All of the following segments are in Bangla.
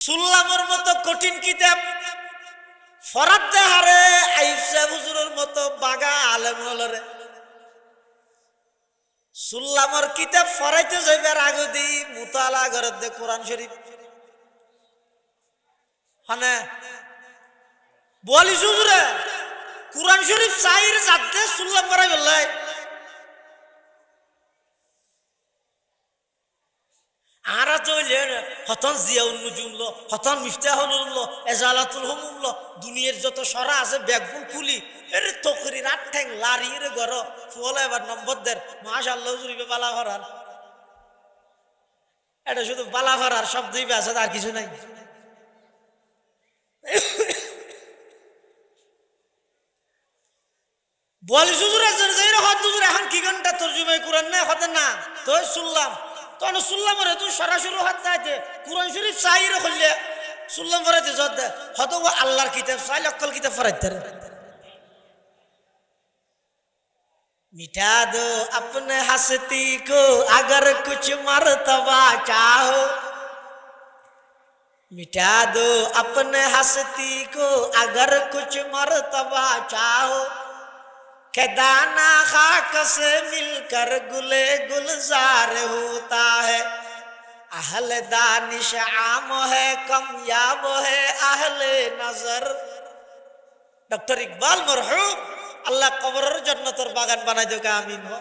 সুল্লামর মতো কঠিন কিতাব ফরাদ্দে হারে আইফসা হুজুরের মতো বাগা আলেম হলরে সুল্লামর কিতাব ফরাইতে যাইবার আগে দি মুতালা করে দে কোরআন শরীফ হানে বলি হুজুরে কোরআন শরীফ চাইর যাতে সুল্লাম করাই বললাই আরা চলে হতন জিয়াউল নুজুমলো হতন মিফতাহুল্লো এজালাতুল হুমুল্লো দুনিয়ার যত সরা আছে ব্যাগগুল খুলি এরে তকরির আট ঠ্যাং লারি রে গর ফুলে এবার নম্বর দের মাশাআল্লাহ হুজুরিবে বালা ভরার এটা শুধু বালা ভরার শব্দই আছে আর কিছু নাই বলি হুজুর একজন যাই রে হদ হুজুর এখন কি ঘন্টা তরজুমা কোরআন না হদ না তো শুনলাম তখন শুনলাম রে তুই সরাসরি হাত চাইতে কোরআন শরীফ চাই রে খুললে শুনলাম ফরাইতে যত হয়তো আল্লাহর কিতাব চাই অক্কল কিতাব ফরাইতে রে मिटा दो अपने हस्ती को अगर कुछ मर्तबा चाहो मिटा दो अपने हस्ती को अगर कुछ मर्तबा चाहो के दाना खाक से मिलकर गुले गुलजार होता है अहले दानिश आम है कमयाब है अहले नजर डॉक्टर इकबाल मरहूम अल्लाह कब्र जन्नतर बागान बना देगा आमीन हो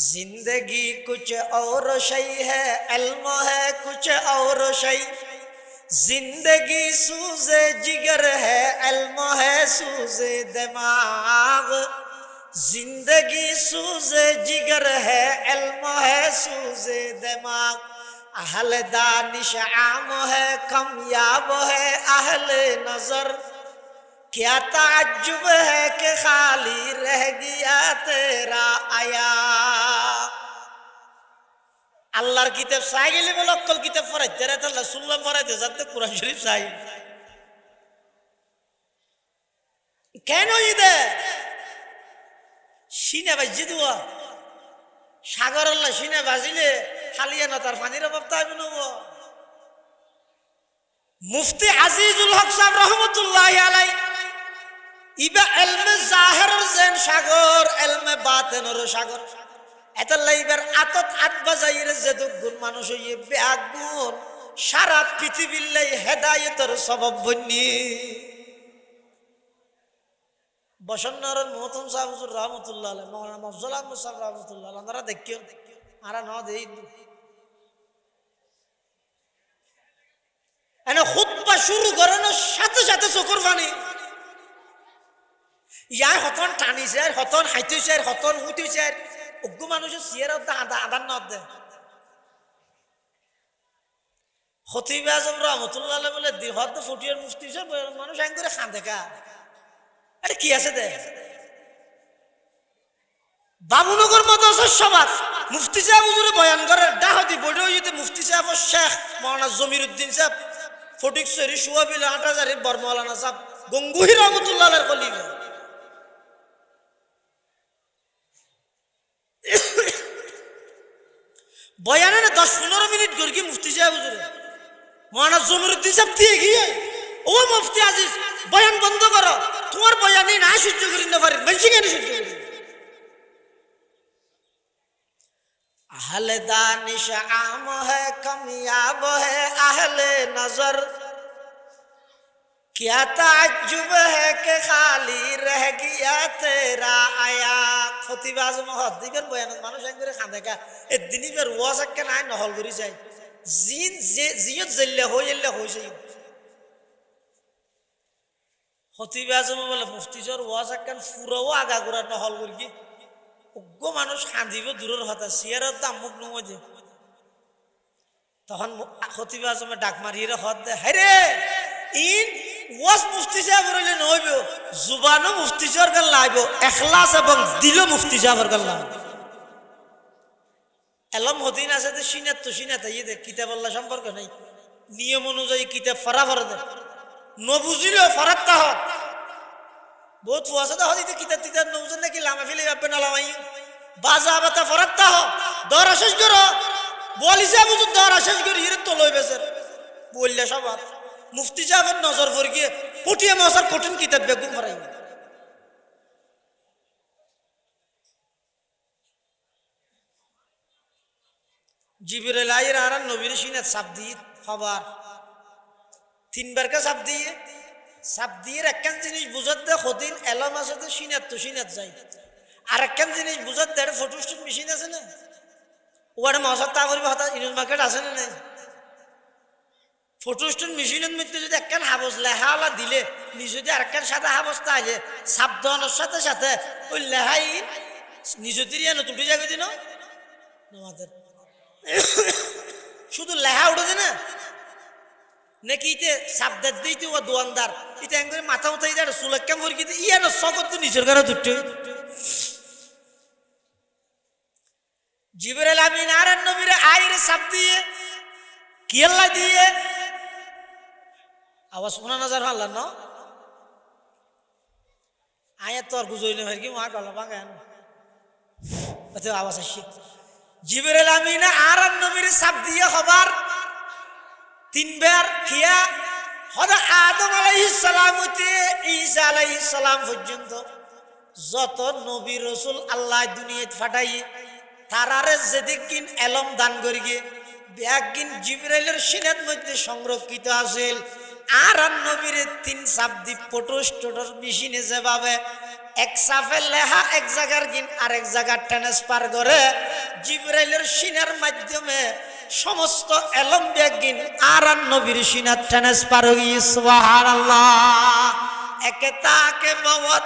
जिंदगी कुछ और शय है इल्म है कुछ और शय जिंदगी सूजे जिगर है इल्म है सूजे दिमाग जिंदगी सूजे जिगर है इल्म है सूजे दिमाग अहले दानिश आम है कमयाब है अहले नजर क्या ताज्जुब है कि खाली रह गया तेरा आया আল্লাহর কিতাব চাই গেলে বলে অক্কল কিতাব পড়াইতে রে আল্লাহ সুল্লাম পড়াইতে যাতে কোরআন শরীফ চাই কেন ইদে সিনে বাজি দিব সাগর আল্লাহ সিনে বাজিলে খালিয়া না তার পানির অভাব তাই নব মুফতি আজিজুল হক সাহেব রহমতুল্লাহি আলাইহি ইবা ইলমে জাহিরের যেন সাগর ইলমে বাতিনের সাগর এটা লাইবার আতত আট বাজাইর যে দুগুণ মানুষ হইয়ে বেগুন সারা পৃথিবীর লাই হেদায়েতের সবব বন্নি বসন্নরন মহতম সাহেব হুজুর রহমাতুল্লাহ আলাইহি মাওলানা মফজল আহমদ সাহেব রহমাতুল্লাহ আলাইহি আমরা দেখিও আরা ন দেই এনে খুতবা শুরু করানোর সাথে সাথে চোখের পানি ইয়ার হতন টানিছে আর হতন হাইতেছে আর হতন হুইতেছে আর অজ্ঞ মানুষের সিয়ার আদান নদ দেয় খতিব আজম রহমতুল্লাহ আলাইহি বলে দিহত ফুটিয়ার মুফতি সাহেব মানুষ আইন করে খান দেখা আরে কি আছে দে বাবুনগর মাদ্রাসার সমাজ মুফতি সাহেব হুজুরে বয়ান করে ডাহতি বড় হইতে মুফতি সাহেব শেখ মাওলানা জমিরউদ্দিন সাহেব ফটিক শরী সুয়াবিল আটাজারি বরমাওলানা সাহেব গঙ্গুহি রহমতুল্লাহ আলাইহির কলিগ বয়ানে 10-15 মিনিট করে কি মুফতি সাহেব হুজুরে মাওলানা জমিরউদ্দিন সাহেব দিয়ে গিয়ে ও মুফতি আজিজ বয়ান বন্ধ করো তোমার বয়ানে না সহ্য করি না পারি বেশি কেন সহ্য করি अहले दानिश आम है कमयाब है अहले नजर क्या ताज्जुब है कि खाली रह गया तेरा आया खतीब आजम हद्दिकर बयान মানুষ আঙ্গুরে খান্দে কা এ দিনই বের ওয়াজ কে নাই নহল করি যায় জিন জিয়ত জল্লে হইলে হইছে খতিব আজম বলে মুফতি সর ওয়াজ কেন পুরো আগা গুড়া নহল করি কি অজ্ঞ মানুষ কান্দিব দূরের হতা সিয়ারের দাম মুখ নমজে তখন খতিব আজমে ডাক মারিয়ে হত দে হাইরে ইন ওয়াজ মুফতি সাহেব রইলে নইব জুবানও মুফতি সাহেব গাল লাইব ইখলাস এবং দিল মুফতি সাহেব গাল লাইব এলম হদিন আছে যে সিনাত তো সিনাত ইয়ে কিতাব আল্লাহ সম্পর্ক নাই নিয়ম অনুযায়ী কিতাব ফরা ফরা দে নবুজিলেও ফরাত্তা হক বহুত ফুয়াসা দা হদিতে কিতাব তিতাব নবুজন নাকি লামা ফিলে আপনি না লামাই বাজা বাতা ফরাত্তা হক দর আশেষ করো বলি সাহেব হুজুর দর আশেষ করি হিরে তো লই বেসের বললে সবার মুফতি সাহেবের নজর পড়ে গিয়ে পটিয়ে মশার কঠিন কিতাব বেগুন ভরাই জিবরিল আইর আর নবীর সিনাত সাপ দিয়ে খবর তিনবার কা সাপ দিয়ে একখান জিনিস বুঝাত দে কদিন এলম আছে তো সিনাত যাই আর একখান জিনিস বুঝাত দে ফটোস্টেট মেশিন আছে না ওয়ার মশার তা করবে হঠাৎ ইউনিট মার্কেট আছে না নাই ফটোস্টেট মেশিনের মধ্যে যদি একখান হাবস লেহাওয়ালা দিলে নিজে যদি আরেকখান সাদা হাবস্তা আছে সাপ দেওয়ানোর সাথে সাথে ওই লেহাই নিজে দিয়ে নতুন জায়গা দিন আমাদের শুধু লেহা উঠে না নাকি ইতে সাবদার দিইতে ও দোয়ানদার এটা এঙ্গরে মাথা উঠাই যায় সুলক্কাম করে কি ইয়া না সকত তো নিজের ঘরে দুটো জিবরাইল আমিন আর নবীর আইরে সাব দিয়ে কি আল্লাহ দিয়ে আওয়াজ শোনা নজর আল্লাহ ন আয়াত তো আর বুঝই না ভাই কি মা গলা বাগান আচ্ছা আওয়াজ আসছে জিবরাইল আমিন আর নবীর সাব দিয়ে খবর তিনবার খিয়া হযরত আদম আলাইহিস সালাম হতে ঈসা আলাইহিস সালাম পর্যন্ত যত নবী রাসূল আল্লাহ দুনিয়াত পাঠাই তারারে যেদিন এলম দান করিগে একদিন জিবরাইলের সিনাত মধ্যে সংরক্ষিত আছিল আর নবীর তিন শব্দ ফটোস্টেটর মেশিনে যেভাবে এক সাফে লেখা এক জায়গার গিন আরেক জায়গা ট্রান্সফার করে জিবরাইলের সিনার মাধ্যমে সমস্ত এলম বেগিন আর নবীর সিনাত ট্রান্সফার হই সুবহানাল্লাহ একতা কে বহুত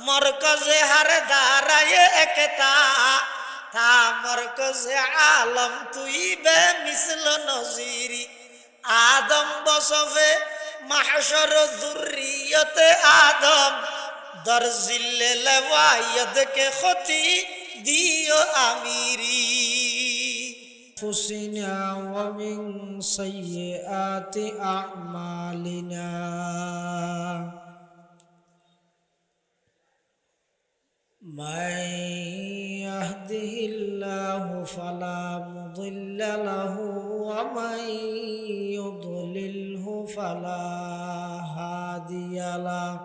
মরকজে হারে দাঁড়ায়ে একতা তা মরকজে আলম তুই বে মিসল নজিরি আদম বসফে মাহশর যুররিয়তে আদম দরজিল্লে লওয়ায়দ কে খতি দিও আমিরি ফুসিনা ওয়া মিন সাইয়্যাতি আমালিনা من يهده الله فلا مضل له ومن يضلله فلا هادي له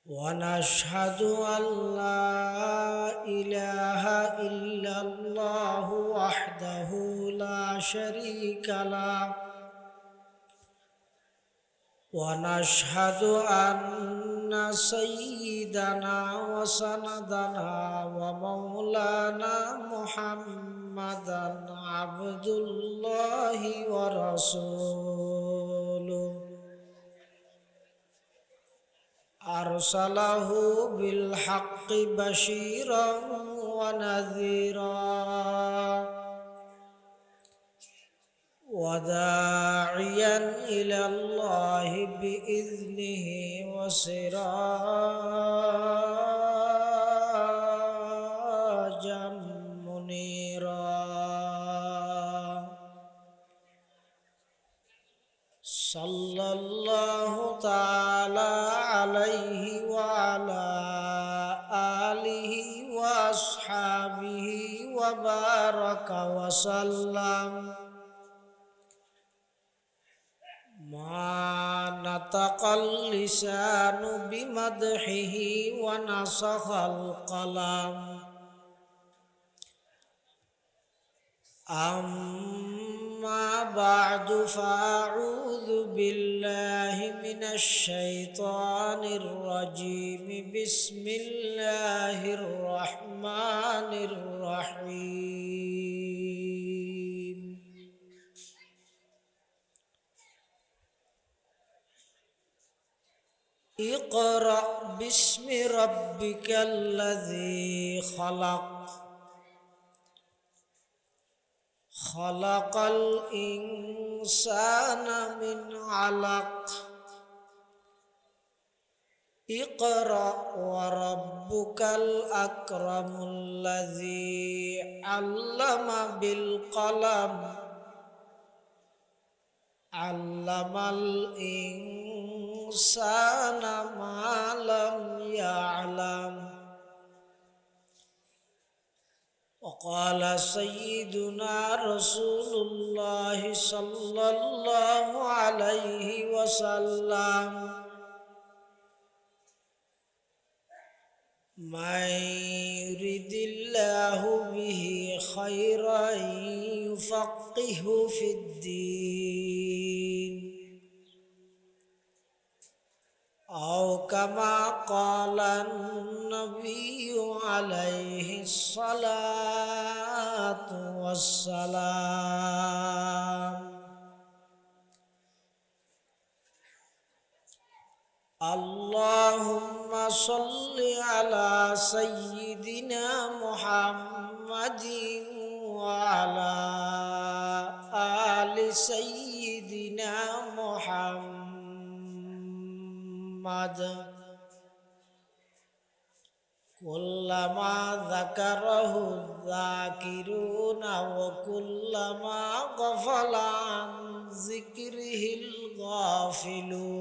ونشهد أن لا إله إلا الله وحده لا شريك له ونشهد أن سيدنا وسندنا ومولانا محمدا عبد الله ورسوله أرسله بالحق بشيرا ونذيرا وداعيا إلى الله بإذنه وسراجا منيرا صلى الله تعالى عليه وعلى آله وأصحابه وبارك وسلم ما نطق اللسان بمدحه ونسخ القلم أما بعد فأعوذ بالله من الشيطان الرجيم بسم الله الرحمن الرحيم اقرأ باسم ربك الذي خلق خلق الإنسان من علق اقرأ وربك الأكرم الذي علم بالقلم علم الإنسان ما لم يعلم وقال سيدنا رسول الله صلى الله عليه وسلم من يرد الله به خيرا يفقهه في الدين أو كما قال النبي عليه الصلاة والسلام اللهم صل على سيدنا محمد وعلى آل سيدنا محمد كلما ذكره الذاكرون وكلما غفل عن ذكره الغافلون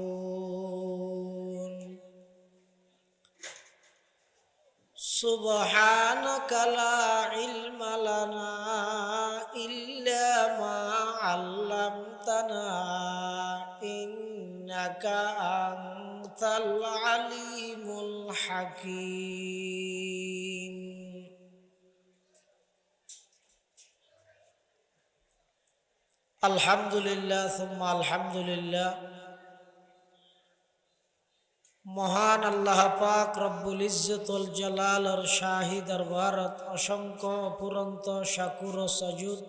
سبحانك لا علم لنا إلا ما علمتنا إنك أنت العليم الحكيم الحمد لله ثم الحمد لله মহান আল্লাহ পাক রব্বুল ইজ্জতুল জালালের শাহী দরবারত অসংখ্য অপুরন্ত শাকুর ও সাজুদ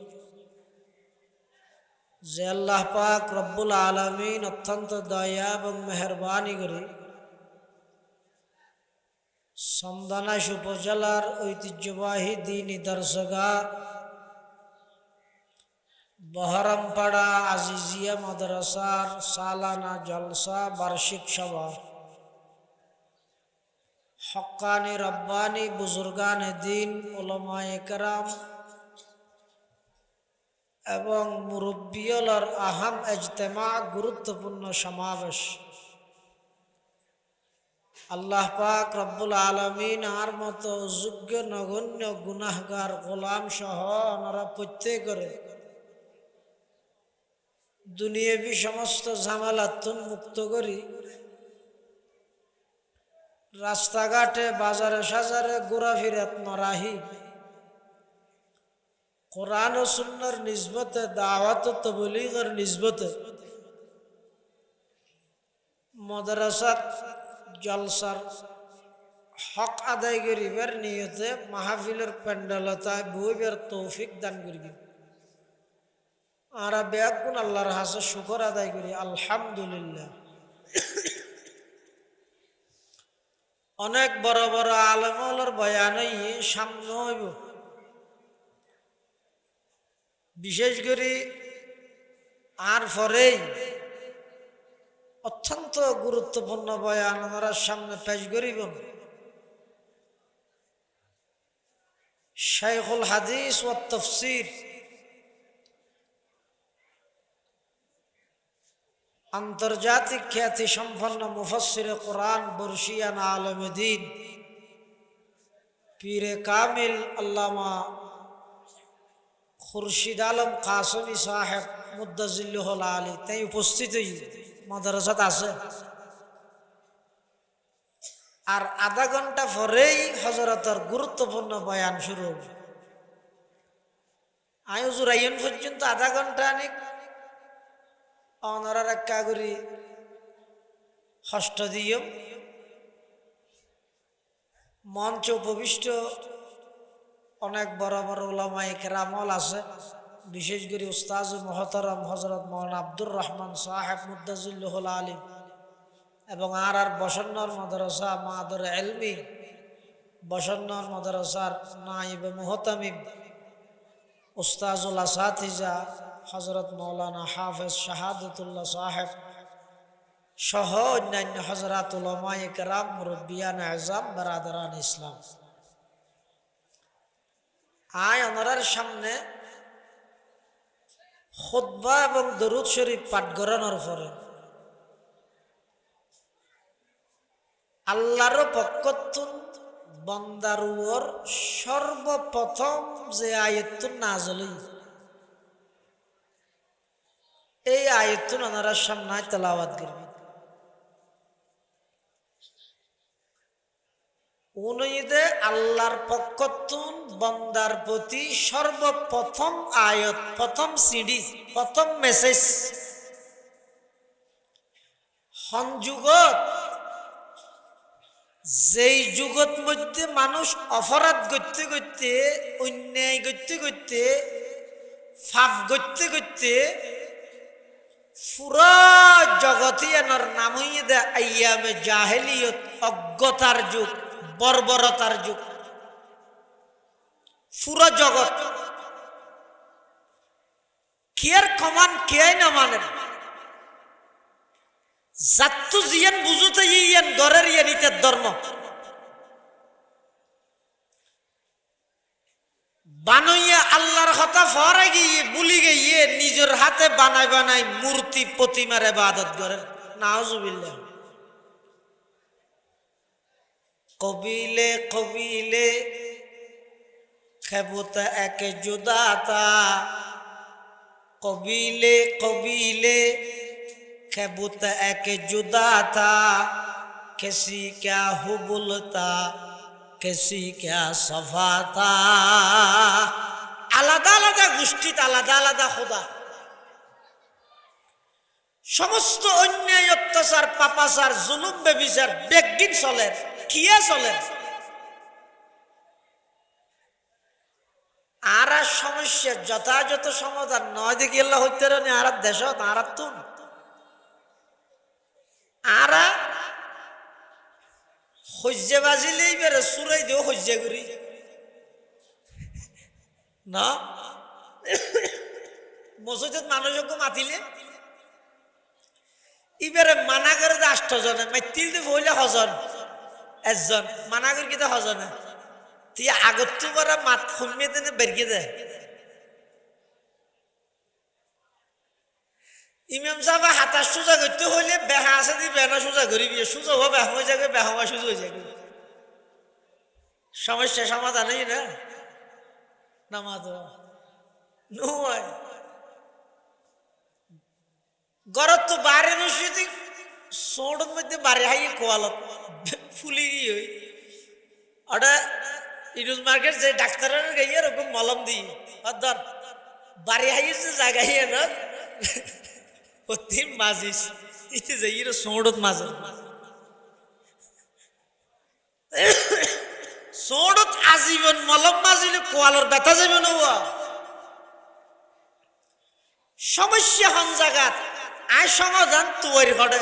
যে আল্লাহ পাক রব্বুল আলামিন অত্যন্ত দয়া এবং মেহেরবানি করে সন্দানাইশ উপজেলার ঐতিহ্যবাহী দ্বীনি দর্শগার বহরমপাড়া আজিজিয়া মাদ্রাসার সালানা জলসা বার্ষিক সভা হক্কানি রব্বানি বুজুর্গানে দিন উলামায়ে কেরাম এবং মুরব্বিয়লার আহাম ইজতেমা গুরুত্বপূর্ণ সমাবেশ আল্লাহ পাক রব্বুল আলামিন আর মতো যোগ্য নগণ্য গুনাহগার গোলাম সহ ওনারা প্রত্যেকের দুনিয়াবি সমস্ত ঝামেলাতুন মুক্ত করি রাস্তাঘাটে বাজারে সাজারে ঘোরাফিরাত নরাহি কোরআন ও সুন্নাহর নিসবতে দাওয়াত ও তাবলীগের নিসবতে মাদ্রাসাত জলসার হক আদায় করিবার নিয়তে মাহফিলের প্যান্ডেলতায় বইবার তৌফিক দান করিবেন আর বেয়াকুন আল্লাহর হাসে শুকর আদায় করি আলহামদুলিল্লাহ। অনেক বড় বড় আলেমর বয়ানই সামনে হইব, বিশেষ করে আর পরেই অত্যন্ত গুরুত্বপূর্ণ বয়ান আমরা সামনে পেশ করিব শাইখুল হাদিস ও তাফসীর আন্তর্জাতিক খ্যাতি সম্পন্ন মুফাসসিরে কোরআন বর্ষিয়ান আলেমে দ্বীন পীরে কামিল আল্লামা খুরশিদ আলম কাসমি সাহেব মুদ্দাজিল্লুহুল আলী তাই উপস্থিতই মাদ্রাসাত আছে। আর আধা ঘন্টা পরেই হযরতের গুরুত্বপূর্ণ বয়ান শুরু হবে। আয়োজুর আইন পর্যন্ত আধা ঘন্টা আনিক অনারা রাখা করি হস্ত দিও মঞ্চ উপবিষ্ট অনেক বড় বড় উলামায়ে কেরামল আছে, বিশেষ করে উস্তাজ মুহতারাম হযরত মাওলানা আব্দুর রহমান সাহেব মুদ্দাজিল্লুহুল আলী এবং আর বসন্নর মাদ্রাসা মাদর এলমি বসন্নর মাদ্রাসার নাইব মুহতামিম উস্তাজুল আসাতিজা হযরত মাওলানা হাফেজ শাহাদাতুল্লাহ সাহেব সহ অন্যান্য হযরত উলামায়ে কেরাম মুরব্বিয়ান আযম বারাদারান ইসলাম, আয় ওনার সামনে খুতবা এবং দরুদ শরীফ পাঠ করানোর পরে আল্লাহর পক্ষতুন বন্দার উপর সর্বপ্রথম যে আয়াত নাযিল হইছে এই আয়াত ওনারা সামনে তেলাওয়াত করবেন। উনিদে আল্লাহর পক্ষতুন বন্দার প্রতি সর্বপ্রথম আয়াত, প্রথম সিডি, প্রথম মেসেজ হন যুগত, যেই যুগত মধ্যে মানুষ অপরাধ করতে করতে, অন্যায় করতে করতে, পাপ করতে করতে পুরা জগতে এনার নাম হইয়ে দেয় আইয়ামে জাহেলিয়ত, অজ্ঞতার যুগ, বর্বরতার যুগ। পুরা জগৎ কেয়ার কমান কেয়াই না মানেন, জাত্তু জিয়ান বুঝতে ইয়ান গরের ইয়ান ইতের ধর্ম বানাইয়া আল্লাহর কথা ফরে গিয়ে বুলি গিয়ে নিজের হাতে বানায় বানায় মূর্তি প্রতিমার ইবাদত করেন। নাউজুবিল্লাহ। কবিলে কবিলে খেবুত এক জুদাতা, কবিলে কবিলে খেবুত এক জুদাতা, কিসি ক্যা হুবুলতা কিসি ক্যা সফাতা। আলাদা আলাদা গোষ্ঠীত আলাদা আলাদা খোদা। সমস্ত অন্যায় অত্যাচার পাপাচার জুলুম বেবিচার বেগদিন চলে, কিয়া চলে। আর সমস্যা যথাযথ সমাধান নয় দেখি আল্লাহ হইতে আর দেশ আর তুন আর হজ্জে বাজিলেই বেড়ে সুরাই দিও হজ্জে করি না। মসজিদত মানুষকে মাতিলে ইবারে মানা করে যে ৮ জনে মাতিল তো হইলে হজন একজন মানা করে কিন্তু হজনে তুই আগত তো করে মাত খুমিয়ে দেনে বেরিয়ে দেয়। ইমাম সাহেব হাতার সোজা করতে হইলে বেহা আছে দি বেহা সোজা করিবি, সোজা হওয়া বেহা হয়ে যাবে, বেহা হওয়া সোজা হয়ে যাবে। সমস্যা সমাধান হই না নামাজ নয়। গরত তো বারে বসে সোড়ের মধ্যে বারে হাইয়ে কোয়ালত ফুলি হই ওটা ইউজ মার্কেট যে ডাক্তারের গাইয়ে এরকম মলম দিই ধর বারে হাইয়ে যে জায়গায় না প্রতিম মাজিস ইতে যাই সোড়ত মাঝে সোড়ত আজীবন মলম মাজিলে কোয়ালর ব্যথা যাবে না। সমস্যা হন জাগাত আয় সমাধান তৈরি করে।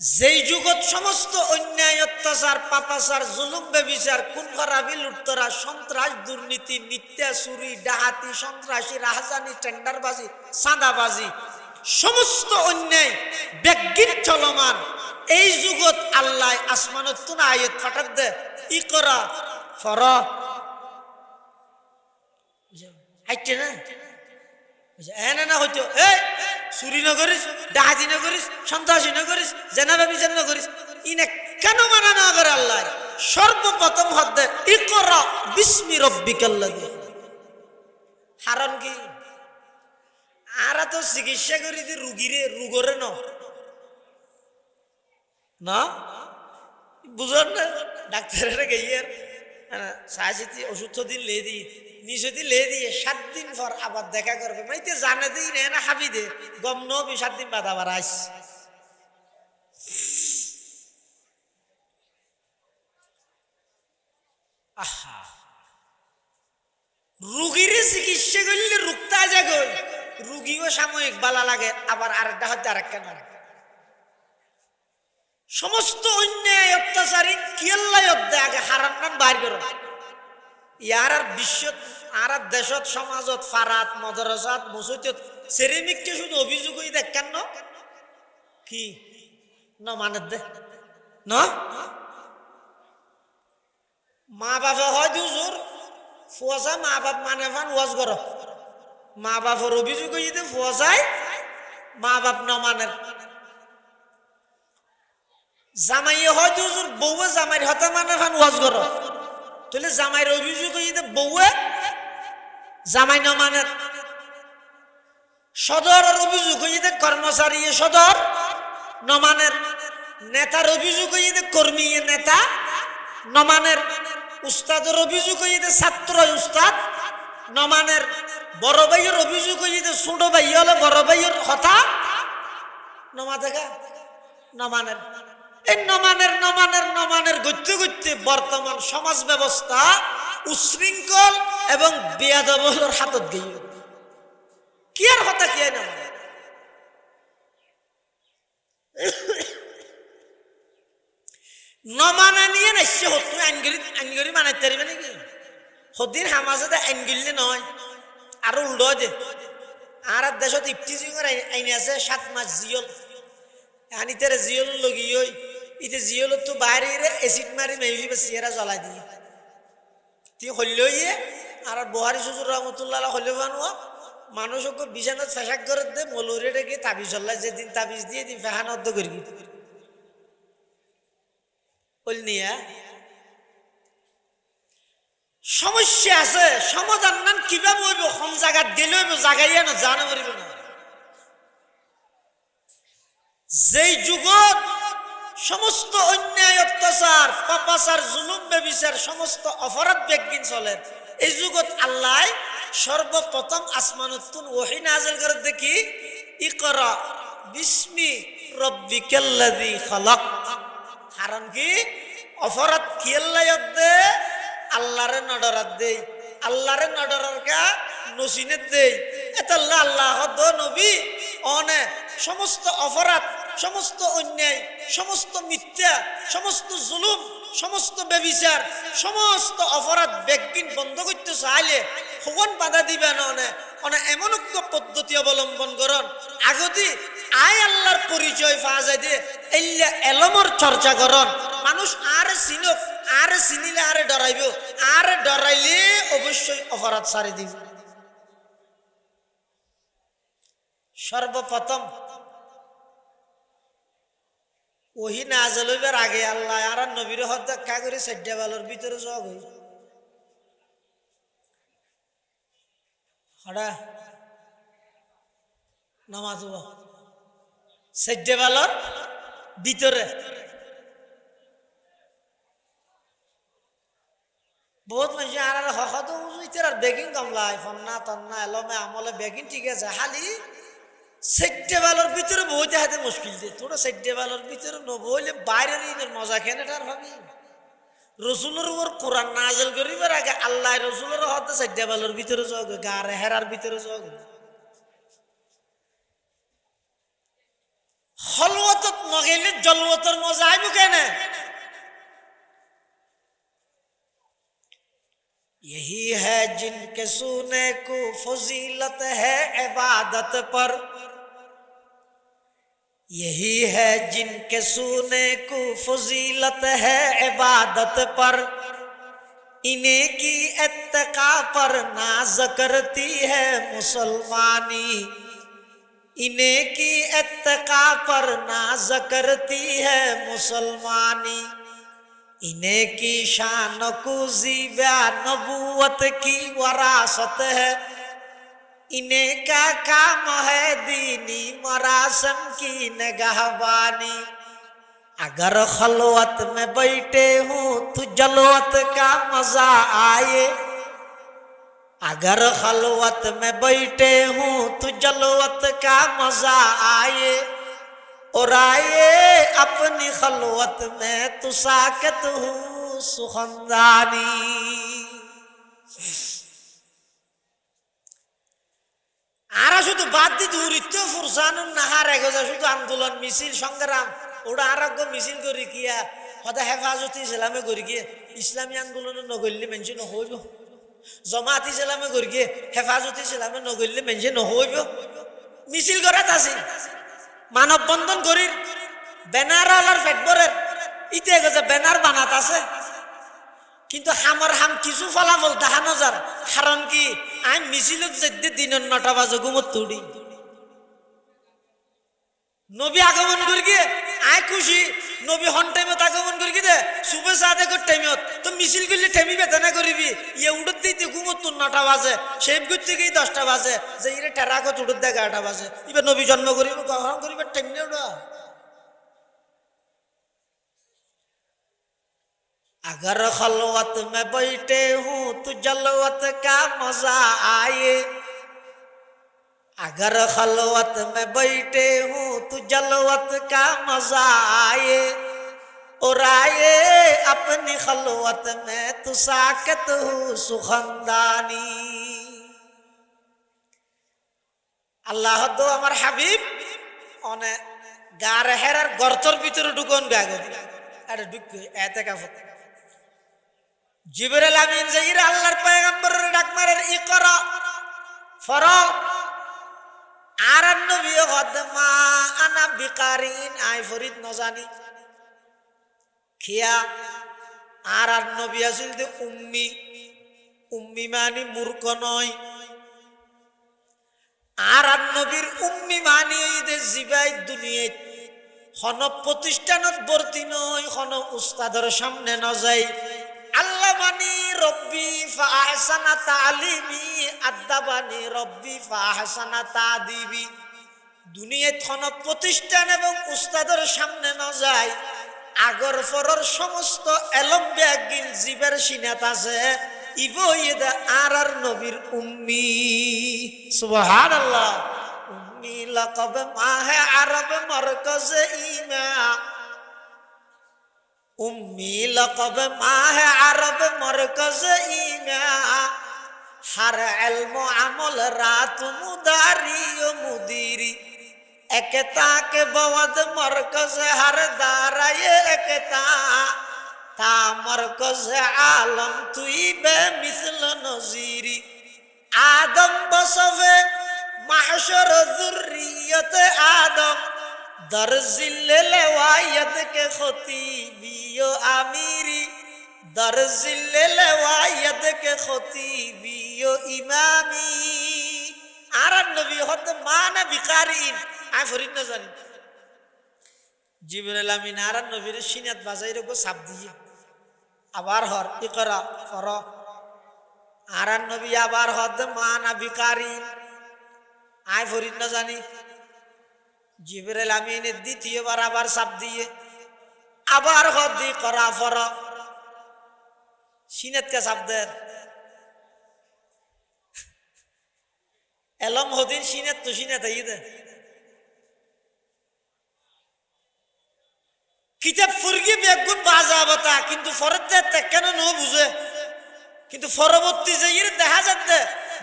যেই যুগত সমস্ত অন্যায় অত্যাচার পাপাচার জুলুম বেবিচার খুন খারাপি লুটতরা সন্ত্রাস দুর্নীতি মিথ্যা চুরি ডাহাতি সন্ত্রাসী রাহাজানি টেন্ডারবাজি চাঁদাবাজি সমস্ত অন্যায় বেগিন চলমান এই যুগত আল্লাহ আসমানত তুনা আয়াত পাঠাত দে ই করা ফর হাইটে না এনে না হইতো এ চুরি নকরিস ডাহাতি নকরিস সন্ত্রাসী নকরিস জেনাবাবি যেন নকরিস ইনে কেন মানা না করে আল্লাহ সর্বপ্রথম হদ্দে ইকরা বিস্মি রব্বিকাল্লাযী। কারণ কি আরা তো চিকিৎসা করি দি রুগীরে রুগরে না বুঝন না ডাক্তারের গাইয়ার সাহায্যে ওষুধ দিন লে দি নিচে দি লে দিয়ে 7 দিন পর আবার দেখা করবে মাইতে জানে দিই না হাবি দে গম নবি 7 দিন বাদ আবার আইস। আহা রুগীরে চিকিৎসা করলে রুগতা যাগো রুগীও সাময়িক বালা লাগে আবার আরেকটা হচ্ছে আরেকটা না। সমস্ত অন্যায় অত্যাচারী কিয়াল্লাই অধ্যে আগে হারাম নাম বাইর করো ইয়ার আর বিশ্বত আর দেশত সমাজত ফারাত মদরসাত মসজিদত সেরেমিককে শুধু অভিযোগ হই দেখ কেন কি ন মানে দে ন মা বাবা হয় দুজোর ফুয়াশা মা বাপ মানে ফান ওয়াজ করো মা বাপের অভিযোগ হই দে ফুয়াশায় মা বাপ ন মানের জামাইয়ে হয়তো হুজুর বউয়ে জামাইর হতা মানে ফান ওয়াজ করো তাহলে জামাইয়ের অভিযোগ হইতে বউয়ে জামাই ন মানে সদরের অভিযোগ হইতে কর্মচারী সদর নমানের নেতার অভিযোগ হইতে কর্মী নেতা নমানের উস্তাদের অভিযোগ হইতে ছাত্র উস্তাদ নমানের বড় ভাইয়ের অভিযোগ হইতে ছোট ভাই হলে বড় ভাইয়ের কথা নমা দেখা নমানের এই নমানের গত্যে গত্যে বর্তমান সমাজ ব্যবস্থা উশৃঙ্খল এবং বেয়াদবর হাতত গিয়ে কি আর কথা কি না নমানা নিয়ে নাইছে হত আইনগরি মানাইতে পারবে নাকি হদিন হামাজে আইনগিল্লে নয় আরো উল্টো দে আর দেশত ইফতিজিংয়ের আইন আছে 7 মাস জিয়ল আনি তেরে জিয়ল লগি ওই ইতে জিয়ল তো বাইরে এসিড মারি মেইলি বা সিয়ারা জ্বলাই দিয়ে তুই হইলইয়ে আর বহারি সুজুর রহমতুল্লাহ হইলে বানুয়া মানুষকে বিছানাত ফেসাক করে দে মলুরে ডেকে তাবিজ হল্লাই যেদিন তাবিজ দিয়ে দিন ফেহান অর্ধ করি বল নিয়া সমস্যা আছে সমাধান নান কিভাবে হইব কোন জায়গা দিলে হইব জাগাইয়া না জানা পারিব না যেই যুগত সমস্ত অন্যায় অত্যাচার পাপাচার জুলুম বেবিচার সমস্ত অপরাধ বেগিন চলে এই যুগত আল্লাহ সর্বপ্রথম আসমানতুন ওহী নাযিল করে দেখি ইকরা বিসমি রব্বিকাল্লাযী খালাক কারণ কি অপরাধ কিয়াল্লায়ত দে আল্লাহরে নডরাত দেই আল্লাহরে নডরার কা নসিনে দেই এতাল্লাহ আল্লাহ দ নবী অনে সমস্ত অপরাধ সমস্ত অন্যায় সমস্ত মিথ্যা সমস্ত জুলুম সমস্ত বেবিচার সমস্ত অপরাধ বেগিন বন্ধ করতে চাইলে হগন বাধা দিবে না অনে এমন এক পদ্ধতি অবলম্বন করন আগতি আয় আল্লাহর পরিচয় পাওয়া যায় দে এল্লা এলমর চর্চা করন মানুষ আর চিনক আর চিনিলে আরে ডরাইব আর ডরাইলে অবশ্যই অপরাধ ছাড়ি দিব সর্বপ্রথম ওহি নাযিল হইবার আগে আল্লাহ আর নবীর হত্যা করে 4 বালর ভিতরে জগ হই হড়া নামাজ 4 বালর ভিতরে বহুত মানুষ আর হকত উজুইতে আর বেগিং কমলাই ফন্না তন্না এলমে আমলে বেগিং ঠিক আছে খালি 4 বালর ভিতরে বইতে হাতে মুশকিল দে তোরা 4 বালর ভিতরে নবইলে বাইরের ইনের মজা কেন এটার ভাবি রসুলের উপর কোরআন নাযিল করিবার আগে আল্লাহ রসুলের হতে 4 বালর ভিতরে জগ গারে হেরার ভিতরে জগ খলওয়াতত নগেলে জলওয়াতর মজা আইব কেন यही है जिनके सुने को फजीलत है इबादत पर यही है जिनके सुने को फजीलत है इबादत पर इन्हें की इत्तका पर नाज करती है मुसलमानी इन्हें की इत्तका पर नाज करती है मुसलमानी इन्हें की शान कुजी ब्या नबूवत की वरासत है इन्हें का काम है दीनी मरासम की निगाहबानी अगर खलवत में बैठे हूँ तो जलवत का मजा आए अगर खलवत में बैठे हूँ तो जलवत का मजा आए और आए अपनी खलवत में तो साकत हूँ सुखंदानी आरा शुद्ध बात दी दूरी तो फुरसानुन नहार है गोजा शुद्ध आंदोलन मिसिल संग्राम ওরা আরগ্য মিছিল করি কিয়া হদা হেফাজতে ইসলামে করি গিয়ে ইসলামী আন্দোলন নগরলে মেনছে নহইব জমাত ইসলামে করি গিয়ে হেফাজতে ইসলামে নগরলে মেনছে নহইব মিছিল করাত আছে মানব বন্ধন করির ব্যানার আলার ফেটবরের ইতে গেছে ব্যানার বানাত আছে কিন্তু হামর হাম কিছু ফলাফল দেখানো যার কারণ কি আমি মিছিলত যেতে দিনের 9টা বাজে ঘুমত তুড়ি নবী আগমন করি গিয়ে আয় খুশি নবী হন টাইমত আগমন করি কি দে সুবে সাদে কর টাইমত তো মিছিল করলে ঠেমি বেতনা করিবি ইয়ে উড়ত দিতে ঘুমত তোর 9টা বাজে সেই গুজ থেকেই 10টা বাজে যে ইরে টেরাকত উড়ত দেয় 11টা বাজে এবার নবী জন্ম করিব কখন করিবে টাইম নেই ওটা अगर खलवत में बैठे हूँ तो जलवत का मजा आए अगर खलवत में बैठे हूँ तो जलवत का मजा आए और आए अपनी खलवत में तो साकत हूँ सुखंदानी अल्लाह दो अमर हबीब ओने गार हेरार गर्तर भीतर ढुकन गागो अरे ढुक ऐते का फत जिब्राइल आमीन जाइर আল্লাহর পয়গম্বরের ডাক মারের ইকরা ফরা আর নবী কদমা আনা বিকারিন আই ফরিদ নজানি খিয়া আর নবী আসিল দে উম্মি মানে মূর্খ নয় আর নবীর উম্মি মানে দে জিবাই দুনিয়াত খন প্রতিষ্ঠানত ভর্তি নয় খন উস্তাদের সামনে ন যায় আল্লাহ মানি রব্বি ফাহসানা তালিমি আদাবানি রব্বি ফাহসানা তাদিবি দুনিয়াত খন প্রতিষ্ঠান এবং উস্তাদের সামনে ন যায় আগর ফরর সমস্ত এলম ব্যাগিন জীবের সিনাত আছে ইবো ইদা আর নবীর উম্মি সুবহানাল্লাহ উম্মি লাকাব মাহে আরব মারকাজ ইমা উম্মি লকব মাহ আরব মরকজ ইমা হর ইলম আমল রাত মুদারি ও মুদিরি একতা কে বওদ মরকজ হর দারায়ে একতা তা মরকজ আলম তুই বে মিসল নজিরি আদম বসবে মাহশর যুররিয়ত আদম दर जिल्ले लवायत के खतीबी ओ आमीरी दर जिल्ले लवायत के खतीबी ओ इमामी आरन नबी हद माना बिकारीन आ फरिद न जानी जिब्राइल आमीन आरन नबीर सिनात बाजाइर को साप दिए আবার হর ইকরা ফর আরন নবী আবার হদ মানা বিকারিন আয় ফরিদ ন জানি জিবরাইল আমিনের দ্বিতীয়বার আবার চাপ দিয়ে আবার হদি করা ফর সিনেতকে চাপ দেন এলম হদিন সিনেত তো সিনেত দে কিতাব ফুরগি বেগুন বাজাবতা কিন্তু ফরতে কেন ন বুঝে কিন্তু পরবর্তী যে ইর দেখা যাচ্ছে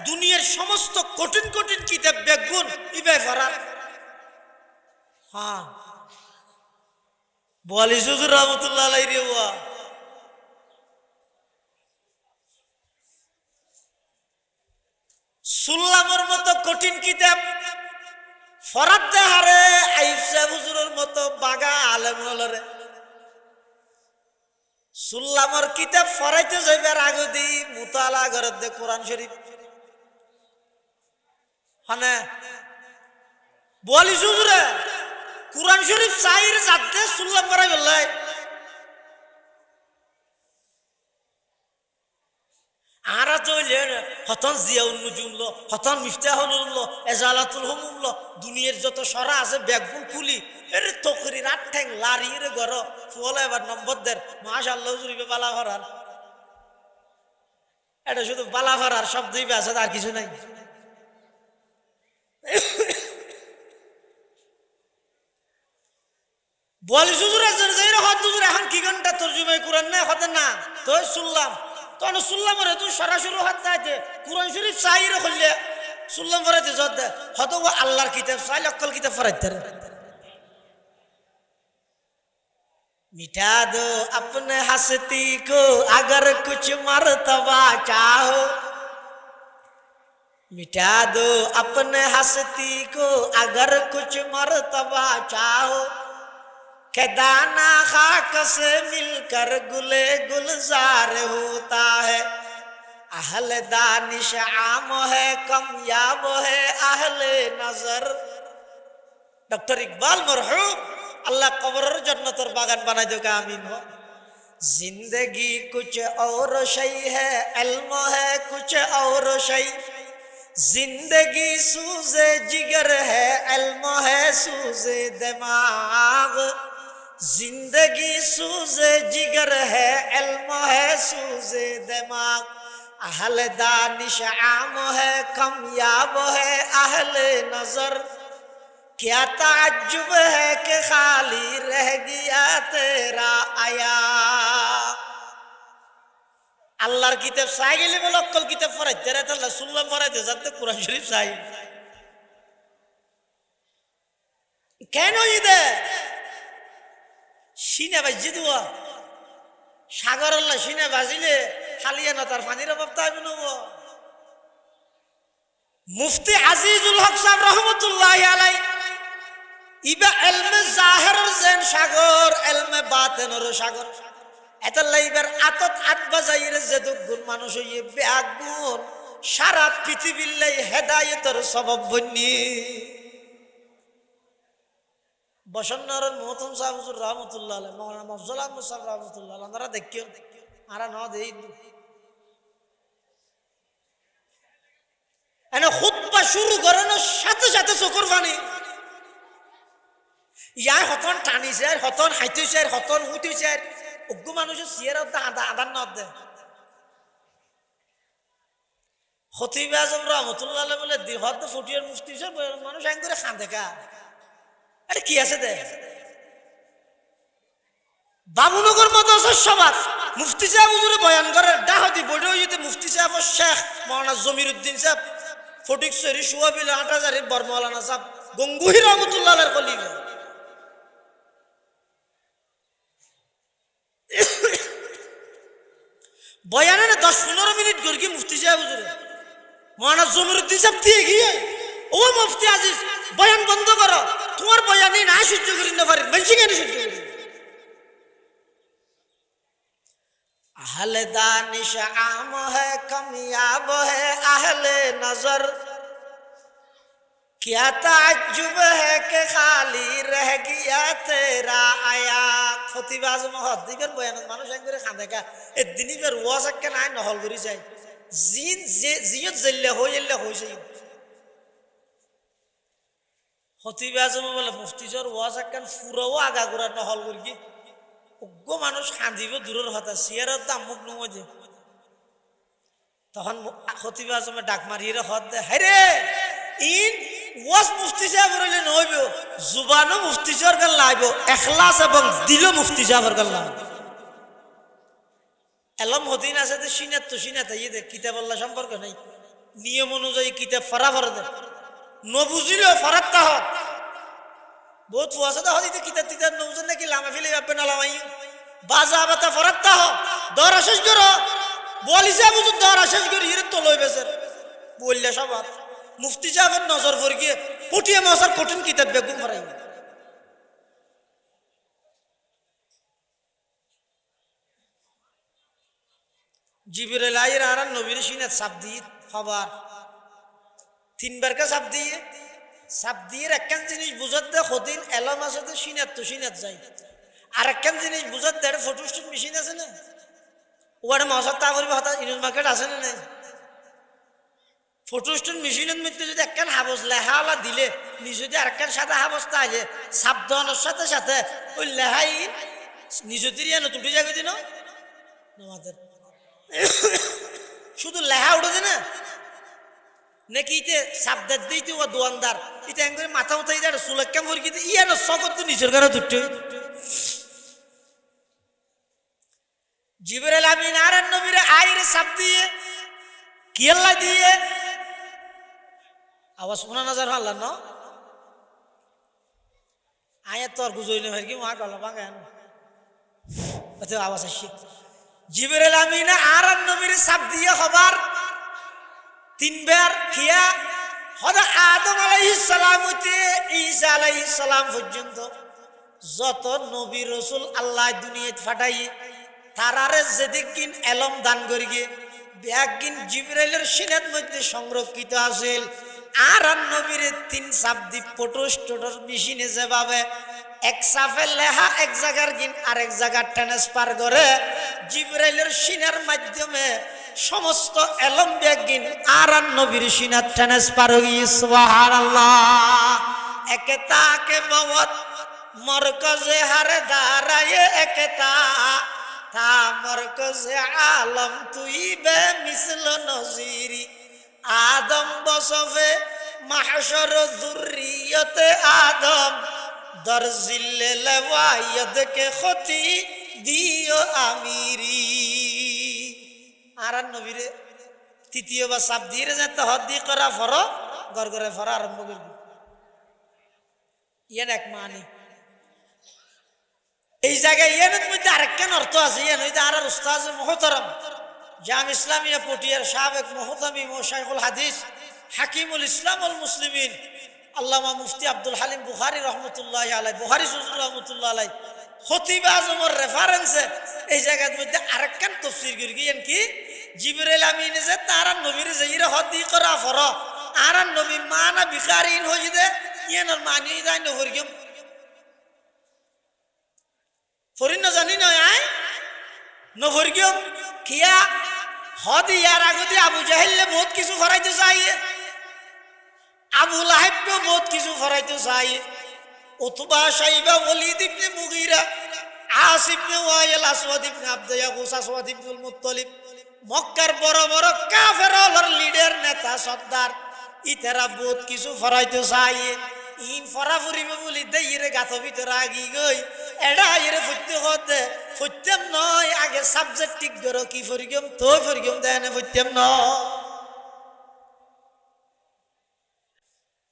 দুনিয়ার সমস্ত কঠিন কঠিন কিতাব বেগুন ইবে ফরার हाँ बोली सुजुर रहमतुल्लाह अलैहि रे हुआ सुल्लामर मतो कठिन किताब फरात दे हारे आइफा हुजूরের মতো বাগা আলেম হলরে সুল্লামর কিতাব ফরাইতে যাইবার আগে দি মুতালা করে দে কোরআন শরীফ হানে बोली सुजुরে কুরআন শরীফ সাইর যাতে সুল্লাম পড়াই বললাই আরা চলে হতন জিয়াউন নুজুমল হতন মিফতাহুল এজালাতুল হুমুল দুনিয়ার যত সরা আছে ব্যাগগুল খুলি এর তকরি রাত ঠ্যাং লারির ঘর ফুলে এবার নম্বর দের মাশাআল্লাহ হুজুরিবে বালা করার এটা শুধু বালা করার শব্দই আছে আর কিছু নাই বলি সুজুরে যাইরা হদ হুজুর এখন কি ঘন্টা তরজুমে কোরআন না হদ না তো শুনলাম তখন শুনলাম রে তুই সরাসরি হদ চাইতে কোরআন শরীফ চাইরে খুললে শুনলাম পড়াইতে যদ হদ ও আল্লাহর কিতাব চাই লক্কল কিতাব পড়াইতে मिटा दो अपने हस्ती को अगर कुछ मर्तबा चाहो मिटा दो अपने हस्ती को अगर कुछ मर्तबा चाहो के दाना खाक से मिलकर गुले गुलजार होता है अहले दानिश आम है कमयाब है अहले नजर डॉक्टर इकबाल मरहूम আল্লাহ কবরের জান্নাতের বাগান বানাই দোকা আমিন হো। जिंदगी कुछ और शई है इल्म है कुछ और शई जिंदगी सूजे जिगर है इल्म है सूजे दिमाग जिंदगी सूजे जिगर है इल्म है सूजे दिमाग अहल दानिश आम है कामयाब है अहल नजर क्या ताज्जुब है कि खाली रह गया तेरा आया আল্লাহর কিতাব চাই গেলে বলে অক্কল কিতাব পড়াইতে রে তাহলে শুনলাম পড়াইতে যাতে কোরআন শরীফ চাই কেন ইদে সিনে বাজি দুয়া সাগর আল্লাহ সিনে বাজিলে খালিয়া না তার পানির অভাব তাইবে নব মুফতি আজিজুল হক সাহেব রহমতুল্লাহি আলাইহি ইবা ইলমে জাহিরের যেন সাগর ইলমে বাতিনের সাগর এত লাইবার আতত আত বাজাইরে যে দুগুণ মানুষ হইয়ে বেগুণ সারা পৃথিবীর লাই হেদায়েতের সবব বন্নি বসন্নরন মহতম সাহেব হুজুর রহমাতুল্লাহ আলাইহি মাওলানা মফজল আহমদ সাহেব রহমাতুল্লাহ আলাইহি আমরা দেখিও আরা ন দেই এনে খুতবা শুরু করানোর সাথে সাথে চোখের পানি ইয়ার হতন টানিছে আর হতন হাইতেছে আর হতন উঠেছে আর অজ্ঞ মানুষের সিয়ার আদান নদ দেয় খতিব আজম রহমতুল্লাহ আলাইহি বলে দিহত ফুটিয়ার মুফতি সাহেব মানুষ আইন করে খান দেখা আরে কি আছে দে বাবুনগর মাদ্রাসার সমাজ মুফতি সাহেব হুজুরে বয়ান করে ডাহতি বড় হইতে মুফতি সাহেব শেখ মাওলানা জমিরউদ্দিন সাহেব ফটিক শরী সুয়াবিল আটাজারির বর্মওয়ালানা সাহেব গঙ্গুহি রহমতুল্লাহ আলাইহির কলিগা বয়ানে 10-15 মিনিট করে কি মুফতি সাহেব হুজুরে মাওলানা জমিরউদ্দিন সাহেব দিয়ে গিয়ে ও মুফতি আজিজ বয়ান বন্ধ করো তোমার বয়ানে না সহ্য করি না পারি বলছি কেন সহ্য করি अहल दानिश आम है कामयाब है अहल नजर क्या ताज्जुब है कि खाली रह गया तेरा आया खतीब आजम हदिगर बयान মানুষ আঙ্গুরে খান্দে কা এদিনই বের ওয়াজ কে নাই নহল করি যায় জিন জিয়ত জল্লে হইলে হইছে খতিব আজম বলে মুফতি সর ওয়াজ কান ফুরাও আগা গোরা নহল করি অজ্ঞ মানুষ কান্দিব দূরের হতা সিয়ারের দাম মুখ নমজে তখন খতিব আজমে ডাক মারিয়ে হত দে হাইরে ইন ওয়াজ মুফতি সাহেব রইলে নইব জুবানও মুফতি সাহেব গাল লাইব ইখলাস এবং দিলও মুফতি সাহেবের গাল লাইব এলম হদিন আছে তো সিনাত তো সিনাত এই দে কিতাব আল্লাহ সম্পর্ক নাই নিয়ম অনুযায়ী কিতাব ফরা ফর দে নবুজিলেও ফরাত হত বহুত ওয়াসাদা হদিতে কিতাব তিতাব নবুজন নাকি লামা ফিলে যাবে না লামাই বাজা বাতা ফরাত হ দর শেষ করো বলি সাহেব হুজুর দর শেষ করি এর তো লই বেসের বললে সবার মুফতি সাহেবের নজর পড়ে গিয়ে পুটিয়ে মাসার কঠিন কিতাব বেগুন ফরাই জিবরিল আইর আরান নবীর সিনাত সাব দিয়ে খবর তিনবার কা সাব দিয়ে একখান জিনিস বুঝাত দে খদিন এলম আছে তো সিনাত যায় আর একখান জিনিস বুঝাত দে ফটোস্টেট মেশিন আছে না ওয়ারে মাসার তা করবে হঠাৎ ইউনিয়ন মার্কেট আছে না নাই ফটোস্টেট মেশিনের মধ্যে যদি একখান হাবস লেহাওয়ালা দিলে নিজ যদি আরেকখান সাদা হাবস তাহলে সাবধানের সাথে সাথে ওই লেহাই নিজেদের ইয়ে নতুন জায়গা দিন আমাদের শুধু লেহা উঠে না নাকি ইতে সাবধান দিতে ও দোয়ানদার ইতে একবারে মাথা উঠাই যায় সুলক্ষাম ভরি কিন্তু ইয়া না সকল তো নিজের ঘরে দুটো জিবরিল আমিন আর নবীর আইরে সাব দিয়ে কি আল্লাহ দিয়ে আওয়াজ শোনা নজর আল্লাহ ন আয়াত তো আর বুঝইলে হয় কি মা গলা বাগান আচ্ছা আওয়াজ আসছে জিবরিল আমিন আর নবীর সাব দিয়ে খবর তিনবার কিয়া হযরত আদম আলাইহিস সালাম হতে ঈসা আলাইহিস সালাম পর্যন্ত যত নবী রাসূল আল্লাহ দুনিয়াতে পাঠাই তারারে যেদিন এলম দান করি গিয়ে ব্যাগিন জিবরাইলের সিনাত মধ্যে সংরক্ষিত আছিল আর নবীরে 3 সাপ দি পটস টটস মেশিনে যেভাবে এক সাফে লেহা এক জায়গার গিন আরেক জায়গা ট্রান্সফার করে জিবরাইলের সিনার মাধ্যমে সমস্ত এলম বেগিন আর নবীর সিনার ট্রান্সফার হই সুবহানাল্লাহ একতা কে মওত মরকজে হারে দাঁড়ায় একতা তা মরকজে আলম তুই বে মিসল নজিরি আদম বসফে মাহশর যুররিয়তে আদম দরজিল্লে লওয়ায়দ কে খতি দিও আমিরি আর নবীরে তৃতীয়বার সাপ দিয়ে যেতে হদ্দি করা ফর গড় গড়ে ফরা আরম্ভ করবি ইয়ান এক মানি এই জায়গায় ইয়ানের মধ্যে আরেকখান অর্থ আছে ইয়ান হইতে আর উস্তাদ মুহতারাম জাম ইসলামিয়া পটিয়ার সাবেক মুহতামিম ও শাইখুল হাদিস হাকিমুল ইসলাম ওয়াল মুসলিমিন আল্লামা মুফতি আব্দুল হালিম বুখারী রহমতুল্লাহি আলাইহি বুখারী শরীফ রহমতুল্লাহি আলাইহি খতিব আজমের রেফারেন্সে এই জায়গার মধ্যে আরেকখান তাফসীর করি ইয়ান কি জিবরাইল আমিন যে তারা নবীর যাইরা হদ্দি করা ফর আর নবী মানা বিখারিন হইদে ইয়ানোর মানি যায় নহরগম ফরিন না জানি নয় আয় নহরগম কিয়া হদি ইয়ার আগদি আবু জাহেলে বহুত কিছু ফরাইতে চাই আবু লাহাবকে বহুত কিছু ফরাইতে চাই উতবা সাইবা ওয়ালিদ ইবনে মুগীরা আস ইবনে ওয়াইল আসওয়াদ ইবনে আব্দু ইয়াগুস আসওয়াদ ইবনুল মুত্তালিব মক্কার বড় বড় কাফেরদের লিডার নেতা সর্দার ইতারা বহুত কিছু ফরাইতে চাই ইন ফরা ফুরিবে বলি দেইরে গাথ ভিতর আগি গই এডা ইরে ফুটতে হতে ফুটতেম নয় আগে সাবজেক্ট ঠিক করো কি ফরিগম তো ফরিগম দেনে ফুটতেম ন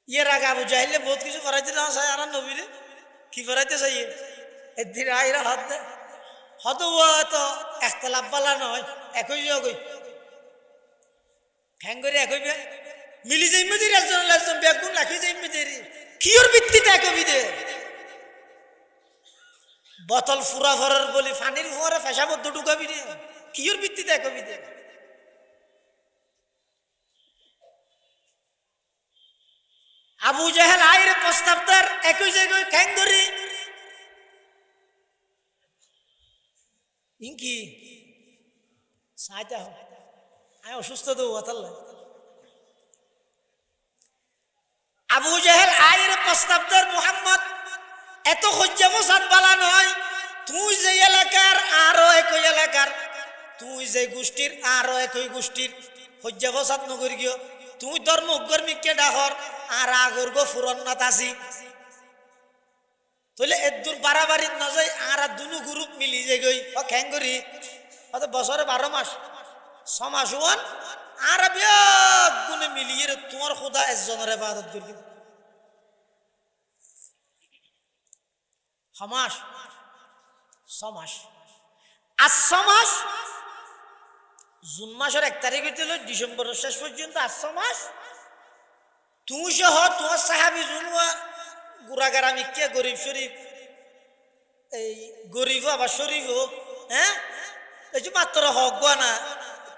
ইয়ে রাগা বুঝাইলে বহুত কিছু ফরাইতে না চাই আর নবীরে কি ফরাইতে চাই এদিন আইরা হাত দে হত তো একতলাপ বালা নয় একই জগই হ্যাং করে একই বে মিলি যাই মদির একজন বেগুন রাখি যাই মদির কিয়র ভিত্তিতে একবি দে বোতল ফুরা ভরার বলি পানির ফুয়ারে ফেসা বদ্ধ ঢুকাবি রে কিয়র ভিত্তিতে একবি দে আবু জাহেল আইরে প্রস্তাবদার একই জায়গায় ঠ্যাং ধরি ইনকি সাইতা আমি অসুস্থ তো ওয়াতাল্লাহ আবু জাহেল আইরে প্রস্তাবদার মুহাম্মদ এত হজ্জা ফসাদ বালা নয় তুই যে এলাকার আরো একই এলাকার তুই যে গোষ্ঠীর আরো একই গোষ্ঠীর হজ্জা ফসাদ নগর গিয়ে তুই ধর্ম উগ্রমিককে ডাকর আর আগর গো ফুরন্নাত আসি তাহলে এদুর বাড়াবাড়ির নজয় আর দুনু গ্রুপ মিলি যে গই ও খ্যাং করি অত বছরে 12 মাস 6 মাস হন আর বিয়াক গুনে মিলিয়ে তোমার খোদা একজনের ইবাদত করবি হমাস 6 মাস আর 6 মাস জুন মাসের 1 তারিখ হইতে ডিসেম্বরের শেষ পর্যন্ত 8 মাস তুই সহ তোমার সাহাবি জুনুয়া গুড়াগারামি কে গরিব শরীফ এই গরিব আবার শরীফ হ্যাঁ এই যে মাত্র হক না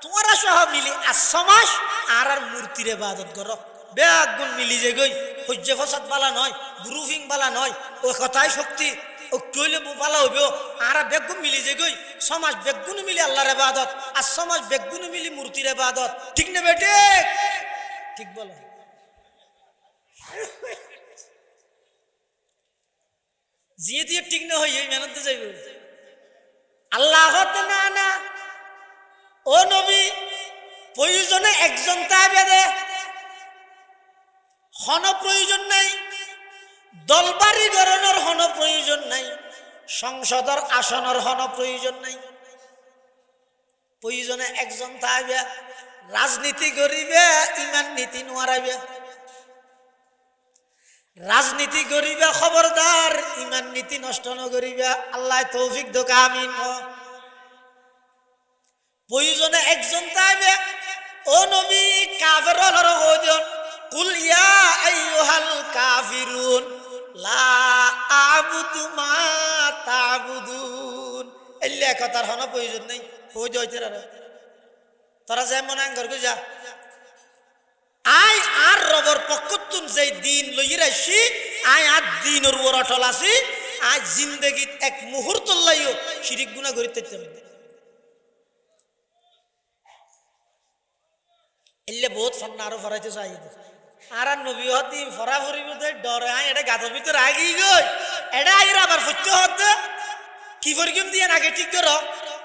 তোমারা সহ মিলি 8 মাস আর আর মূর্তির ইবাদত করো বেগুন মিলি যে গই হজ্জে ফসাদ বালা নয় গ্রুপিং বালা নয় ওই কথাই শক্তি ও কইলে বালা হইব আর বেগুন মিলি যে গই সমাজ বেগুন মিলি আল্লাহর ইবাদত আর সমাজ বেগুন মিলি মূর্তির ইবাদত ঠিক না বেটে ঠিক বলো জিয়ে দিয়ে ঠিক না হই মেহনত যাইব আল্লাহ না না ও নবী প্রয়োজনে একজন তাইবে দে হন প্রয়োজন নাই দলবাড়ি গড়নের হন প্রয়োজন নাই সংসদর আসনের হন প্রয়োজন নাই প্রয়োজনে একজন তাইবে রাজনীতি করিবে ইমান নীতি নোয়ারাইবে রাজনীতি করিবে খবরদার ইমান নীতি নষ্ট নকরিবে আল্লাহ তৌফিক দোক আমিন প্রয়োজনে একজন তাইবে ও নবী কাফের হলর হইজন কুল ইয়া আইয়ুহাল কাফিরুন লা আবুদু মা তাবুদুন এল্লা কথার হন প্রয়োজন নাই হই যাইতে তোরা যায় মনে আঙ্গর যা আই আর রব আগর পক্ষতুন যেই দিন লইয়ে রাখছি আয় আর দিনের উপর অটল আছি আজ জিন্দগিত এক মুহূর্ত লাইও শিরিক গুনাহ করিতে চাই এলে বহুত ফান্না আরো ফরাইতে চাই আর নবী হতি ফরা ফরিব ডরে আয় এটা গাছের ভিতরে আগেই গই এটা আইরা আবার সত্য হতে কি ফরিকম দিয়ে আগে ঠিক করো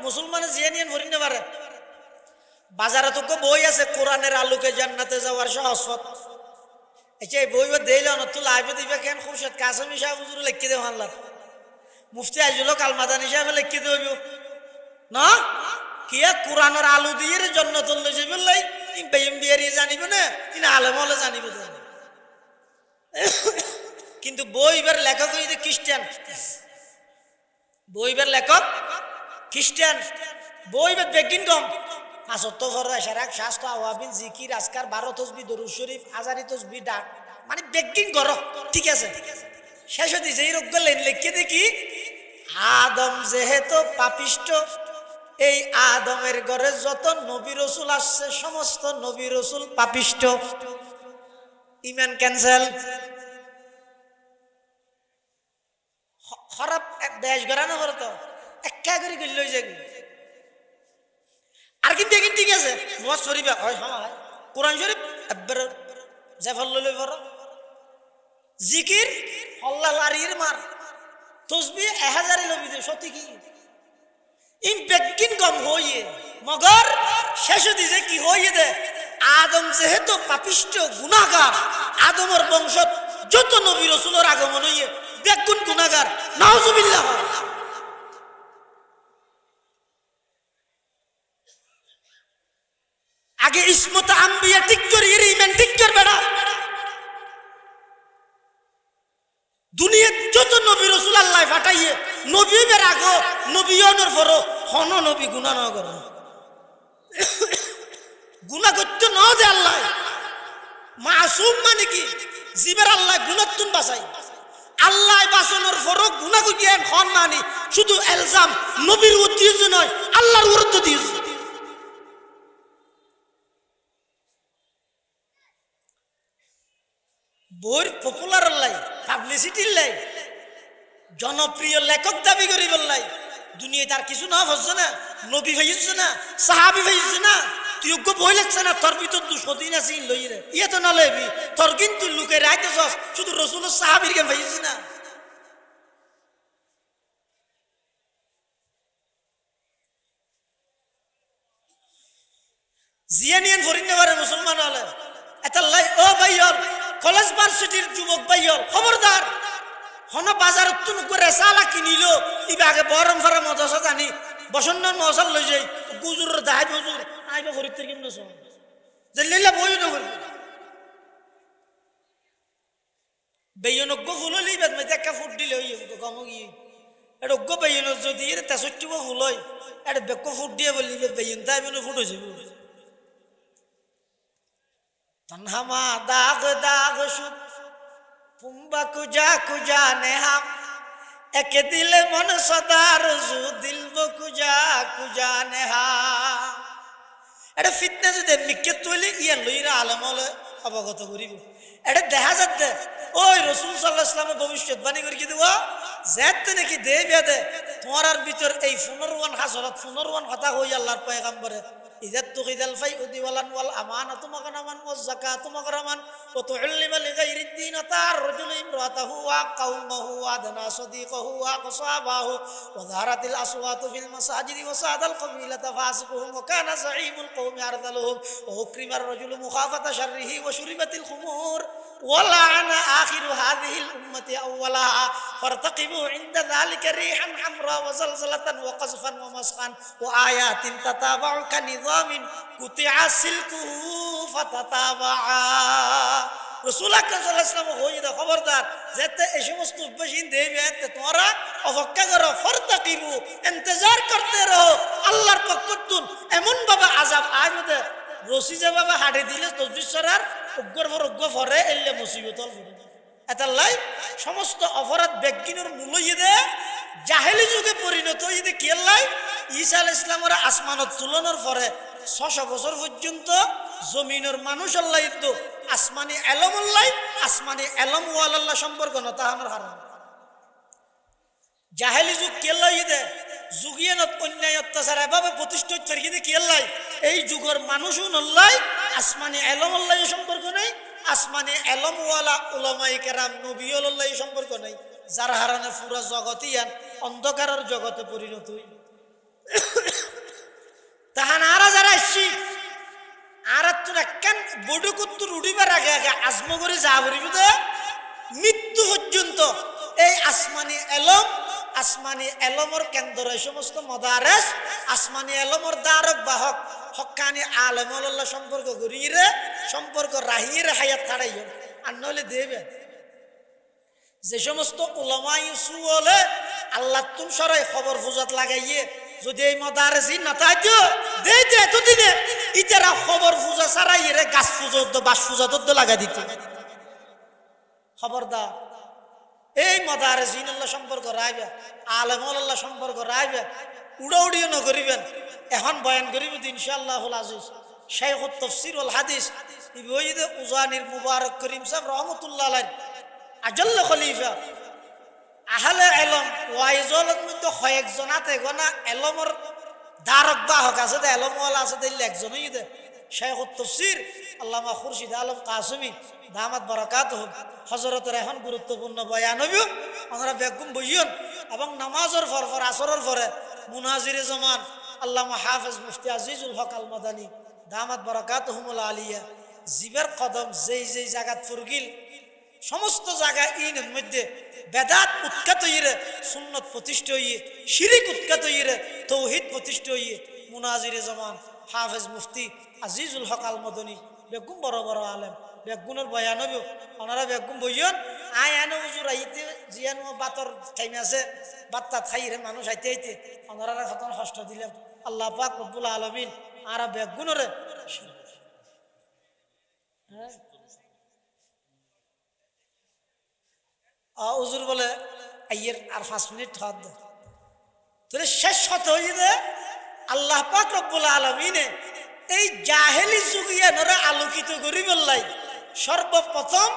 মুসলমানে জিয়ে নিয়ে ভরি না পারে বাজারে তো বই আছে কোরআনের আলোকে জান্নাতে যাওয়ার সহজ পথ এই বই দিল না তুই লাইভে দিবে কেন খুরশেদ কাসেমি সাহেব হুজুর লিখে দেব আল্লাহ মুফতি আইজুল কাল মাদানী সাহেব লিখে দেব না কি কোরআনের আলো দিয়ে জান্নাত লই যাবে লাই বেইম বিয়ারি জানিব না তিনি আলেম হলে জানিব কিন্তু বইবার লেখক হইতে খ্রিস্টান বইবার লেখক খ্রিস্টান বইবার বেগিন কম আসত্য ফররা শারাক শাস্ত্র আওয়াবিন জিকির আজকার 12 তসবিহ দরুদ শরীফ হাজারি তসবিহ ডাক মানে বেগিন করো ঠিক আছে শেষ হতে যেই রোগ গেলেন লিখে দেখি আদম যেহেতু পাপিষ্ট এই আদমের ঘরে যত নবী রাসূল আসছে সমস্ত নবী রাসূল পাপিষ্ট ঈমান ক্যান্সেল খারাপ দেশ গড়ানো করে তো একা করে গিয়ে লই যাবে আর কিন্তু এখন ঠিক আছে নামাজ শরীফ হয় হ্যাঁ কোরআন শরীফ একবার জাফর লই পড়ো জিকির আল্লাহ লারির মার তসবিহ 1000 লবি দে সত্যি কি ইন বেগিন কম হইয়ে মগর শেষ দিছে কি হইয়ে দে আদম যেহেতু পাপিষ্ট গুনাহগার আদমের বংশ যত নবী রাসূলের আগমন হইয়ে বেগুন গুনাহগার নাউজুবিল্লাহ আগে ইসমত আম্বিয়া ঠিক করি ইমান ঠিক কর বেড়া দুনিয়া যত নবী রাসূল আল্লাহ পাঠাইয়ে নবী বের আগো নবীয়নের পর হন নবী গুনাহ না করে গুনাহ করতে না দে আল্লাহ মাসুম মানে কি জিবের আল্লাহ গুনাহতুন বাঁচাই আল্লাহ বাঁচানোর পর গুনাহ করিয়েন হন মানে শুধু ইলজাম নবীর উদ্দেশ্য নয় আল্লাহর উদ্দেশ্য দিয়েছে বই পপুলার লাই পাবলিসিটির লাই জনপ্রিয় লেখক দাবি করি বললাই দুনিয়া তার কিছু না হচ্ছে না নবী ভাইছে না সাহাবী ভাইছে না তুই ওকে বই লাগছে না তোর ভিতর 200 দিন আছে লই রে ইয়ে তো না লইবি তোর কিন্তু লুকে রাইতেছস শুধু রাসূলের সাহাবীর কে ভাইছে না জিয়ানিয়ান ফরিন পারে মুসলমান হলে এটা লাই ও ভাইয়ল কলেজ ভার্সিটির যুবক ভাইয়ল খবরদার হন বাজার তুন করে সালা কিনিল ইবা আগে বরম ফরা মদসা জানি বসন্নন মশাল লই যাই গুজুর দাহাই হুজুর আইবা ফরিত্তর কেমন সব জল্লিলা বই না করব বেয়নজ্ঞ ফুললি বাদ মে দেখা ফুট দিলে হই গমগি এটা অজ্ঞ বেয়ন যদি এর 63 ফুল হয় এটা বেক ফুট দিয়ে বললি বেয়ন তাই বলে ফুট হইছে তনহামা দাগ দাগ সুত পুম্বা কুজা কুজা নেহাম একে দিলে মন সদা রজু দিলব কুজা কুজা নেহা এটা ফিটনেস দে মিকে তুইলে ইয়া লইরা আলমলে অবগত করিব এটা দেখা যাচ্ছে ওই রাসূল সাল্লাল্লাহু আলাইহি ওয়াসাল্লাম ভবিষ্যৎবাণী করি দিব যেতে নাকি দেবে দে তোমার ভিতর এই পুনরওয়ান হাসরত পুনরওয়ান কথা হই আল্লাহর পয়গম্বরে إذا اتخذ الفيء ديولا والأمانة مغنما والزكاة مغرما وتعلم لغير الدين طار رجل امرأته وقومه وأدنى صديقه وأقصابه وظهرت الأصوات في المساجد وصعد القبيلة فاسقهم وكان زعيم القوم أرذلهم وأكرم الرجل مخافة شره وشربت الخمور ولعن آخر هذه الأمة أولها فارتقبوا عند ذلك ريحا حمراء وزلزلة وقذفا ومسخا وآيات تتابع كنظام قطع سلكه فتتابعا رسول الله صلى الله عليه وسلم হয়ে দা খবরদার যেতে এই সমস্ত উদ্দেশ্যিন দেবে তোমরা অপেক্ষা করো ফারতাকিবু ইন্তজার করতে রহো আল্লাহর পক্ষতুন এমন ভাবে আযাব আইবে রশি যেভাবে হাড়ে দিলে তসবিহ সরার উগ্র ফরগ্য ফরে এলে মুসিবত এতাল্লাই সমস্ত অপরাধ বেগিনের মূল ইদে জাহেলি যুগে পরিণত ইদে কি আল্লাহ ঈসা আলাইহিস সালামের আসমানত তুলনার পরে 600 বছর পর্যন্ত জমিনের মানুষ আল্লাহ ইদ্দু আসমানি এলম আল্লাহ আসমানি এলম ওয়াল আল্লাহ সম্পর্ক না তাহানোর হারাম জাহেলি যুগ কেল্লাই দে যুগিয়ে নত অন্যায় অত্যাচার এভাবে প্রতিষ্ঠিত থেকে কেল্লাই এই যুগের মানুষও নল্লাই আসমানি এলম আল্লাহ সম্পর্ক নেই আসমানি এলম ওয়ালা উলামায়ে কেরাম নবীউল আল্লাহ সম্পর্ক নেই যার হারানে পুরো জগতিয়ান অন্ধকারের জগতে পরিণত হইল তাহান আরা যারা আসছি আর তোর একখান বডু কুত্তুর উড়িবার আগে আগে আজম করে যা বলিব মৃত্যু পর্যন্ত এই আসমানি এলমর কেন্দ্র এই সমস্ত মদারেস আসমানি এলমর দ্বারক বাহক হক্কানি আলেমুল্লাহ সম্পর্ক করিয়ে সম্পর্ক রাহিয়ে হায়াত ছাড়াইও আর নইলে দেবে যে সমস্ত উলামাই সুলে আল্লাহ তুম সরাই খবর ফুজাত লাগাইয়ে যদি এই মদারেসি না তাইতো দেই দে এতদিনে ইতারা খবর ফুজা ছাড়াইয়ে গাছ ফুজা বাস ফুজা তো লাগা দিত খবরদার এই মদারেসিন আল্লাহ সম্পর্ক রাইবে আলেমুল্লাহ সম্পর্ক রাইবে উড়াউড়িও নকরিবেন এখন বয়ান করিব ইনশাআল্লাহুল আজিজ শাইখুত তাফসীর ওয়াল হাদিস ইবনে উজানির মুবারক করিম সাহেব রাহমাতুল্লাহ আলাইহি আজল খলিফা আহলে ইলম ওয়াইজলত মধ্যে কয়েকজনাতে গোনা ইলমর ধারক বাহক আছে দে ইলম ওয়ালা আছে দিল একজনই দে শাইখুত তাফসীর আল্লামা খুরশিদ আলম কাসেমী দামাত বারাকাতুহু হযরতের এখন গুরুত্বপূর্ণ বয়ান হইব আমরা বেগুম বইয়ন এবং নামাজের পর আসরের পরে মুনাজিরে জামান আল্লামা হাফেজ মুফতি আজিজুল হক আল মাদানী দামাত বারাকাতুহুমুল আলিয়া জিবের কদম যেই যেই জায়গাত ফুরগিল সমস্ত জায়গা ইনের মধ্যে বেদাত উৎখাত হইরে সুন্নত প্রতিষ্ঠা হইয়ে শিরিক উৎখাত হইরে তৌহিদ প্রতিষ্ঠা হইয়ে মুনাজিরে জামান হাফেজ মুফতি আজিজুল হক আল মাদানী বেগুম বড় বড় আলেম বেগুনের বয়ান হইব ওনারা বেগুম বইয়ন আয় আনো হুজুর আইতে জিয়ানো বাতর টাইম আছে বাত্তা খাইরে মানুষ আইতে আইতে ওনারা খতন কষ্ট দিলেন আল্লাহ পাক রব্বুল আলামিন আর বেগুনরে হুজুর বলে আইয়ের আর 5 মিনিট হাত দে তোরে শেষ হত হইছে আল্লাহ পাক রব্বুল আলামিনে এই জাহেলি যুগিয়া নরে আলোকিত করি বললাই সর্বপ্রথম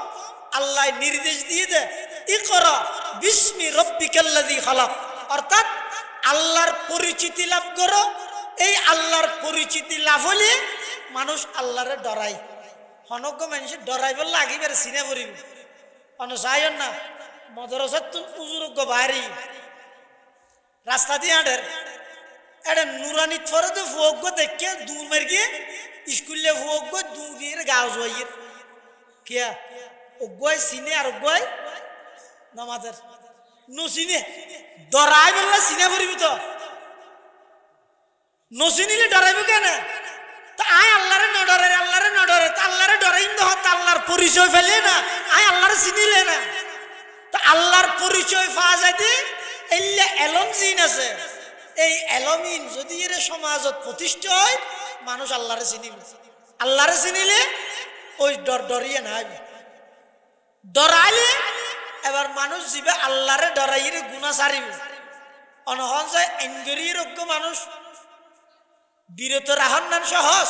আল্লাহ নির্দেশ দিয়ে দে ইকরা বিসমি রব্বিকাল্লাযী খালাক অর্থাৎ আল্লাহর পরিচিতি লাভ করো এই আল্লাহর পরিচিতি লাভ হলে মানুষ আল্লাহরে ডরাই হনজ্ঞ মানুষ ডরাই বললে আগিবার সিনে পড়িব অনুসায়ন না মদরসাত তুম উজুরজ্ঞ বাহারি রাস্তা দিয়ে আডের এটা নুরানি ফরে তো ফুয়জ্ঞ দেখে দূর মার গিয়ে স্কুলে ফুয়জ্ঞ দূর দিয়ে গাও জয়ের কিয়া অজ্ঞায় সিনে আর অজ্ঞায় নামাজের নসিনে ডরাই বললে সিনে পড়িবি তো নসিনিলে ডরাইব কেন তা আয় আল্লাহরে ন ডরে তা আল্লাহরে ডরাই হত আল্লাহর পরিচয় ফেলে না আয় আল্লাহরে চিনিলে না তা আল্লাহর পরিচয় পাওয়া যাইতে এল্লা এলম জিন আছে এই এলমিন যদি এর সমাজত প্রতিষ্ঠা হয় মানুষ আল্লাহরে চিনিবে আল্লাহরে চিনিলে ওই ডরিয়ে নাই ডরাইলে এবার মানুষ যাবে আল্লাহরে ডরাইয়ে গুনাহ ছাড়িবে অনহন যায় এনগরির অজ্ঞ মানুষ বিরত রাহন নাম সহজ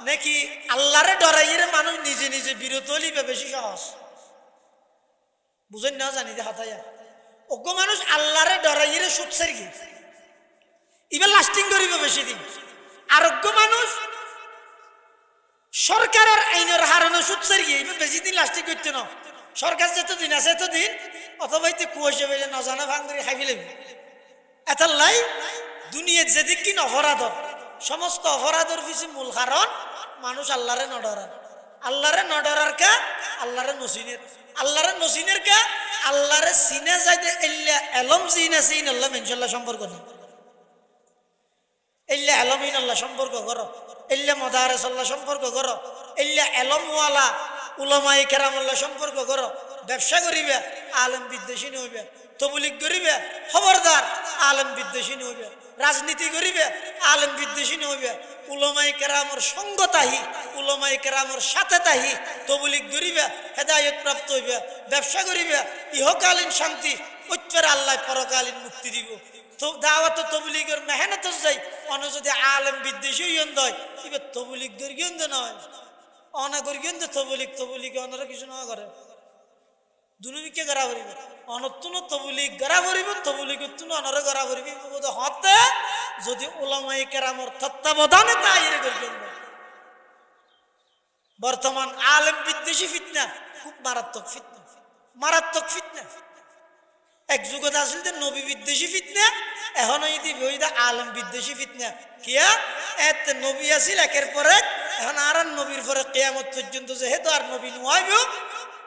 নাকি আল্লাহরে ডরাইয়ে মানুষ নিজে নিজে বিরত হলিবে বেশি সহজ বুঝেন না জানি যে হাতাইয়া অজ্ঞ মানুষ আল্লাহরে ডরাইয়ে সুৎসের কি এবার লাস্টিং করিবে বেশি দিন আর অজ্ঞ মানুষ সরকারের আইনের হারানো সুৎসের কি এবার বেশি দিন লাস্টিং করতে না সরকার যতদিন আছে এতদিন অথবা কুয়াশে বেলে না জানা ভাঙ করে খাই ফেলে এত লাই দুনিয়ার যেদিক কিন অপরাধ সমস্ত অপরাধের পিছনে মূল কারণ মানুষ আল্লাহরে নডরার আল্লাহরে নডরার কে আল্লাহরে নসিনের কে আল্লাহরে সিনে যাইতে এল্লা এলম জিন আছে ইন আল্লাহ ইনশাআল্লাহ সম্পর্ক নেই এল্লা এলম ইন আল্লাহ সম্পর্ক করো এল্লা মাদারেস আল্লাহ সম্পর্ক করো এল্লা এলম ওয়ালা উলামায়ে কেরাম আল্লাহ সম্পর্ক করো ব্যবসা করিবে আলেম বিদ্বেষী হইবে তবলিগ করিবে খবরদার আলেম বিদ্বেষী হইবে রাজনীতি করিবে আলেম বিদ্বেষী হইবে উলামায়ে কেরামের সঙ্গ তাহি উলামায়ে কেরামের সাথে তাহি তবলিগ করিবে হেদায়েত প্রাপ্ত হইবে ব্যবসা করিবে ইহকালীন শান্তি উচ্চের আল্লাহ পরকালীন মুক্তি দিব তো দাওয়াত তবলিগের মেহনত যাই অন যদি আলেম বিদ্বেষী ইয়ন দয় এবার তবলিগ গর্গিয়ন নয় অনা গর্গিয়ন তবলিগ অনারা কিছু নয় করে দুনুমিকে গড়া করিব অনতুন তবলিগ গড়া করিব তবলিগ তুন অনরা গড়া করিব হতে যদি উলামায়ে কেরামর তত্ত্বাবধানে তাইরে গর্গিয়ন বর্তমান আলেম বিদ্বেষী ফিতনা খুব মারাত্মক ফিতনা এক যুগত আসল যে নবী বিদ্বেষী ফিতনা এখন বইদা আলেম বিদ্বেষী ফিতনা কিয়া এত নবী আসিল একের পরে এখন আর নবীর পরে কিয়ামত পর্যন্ত যেহেতু আর নবী নুয়াইব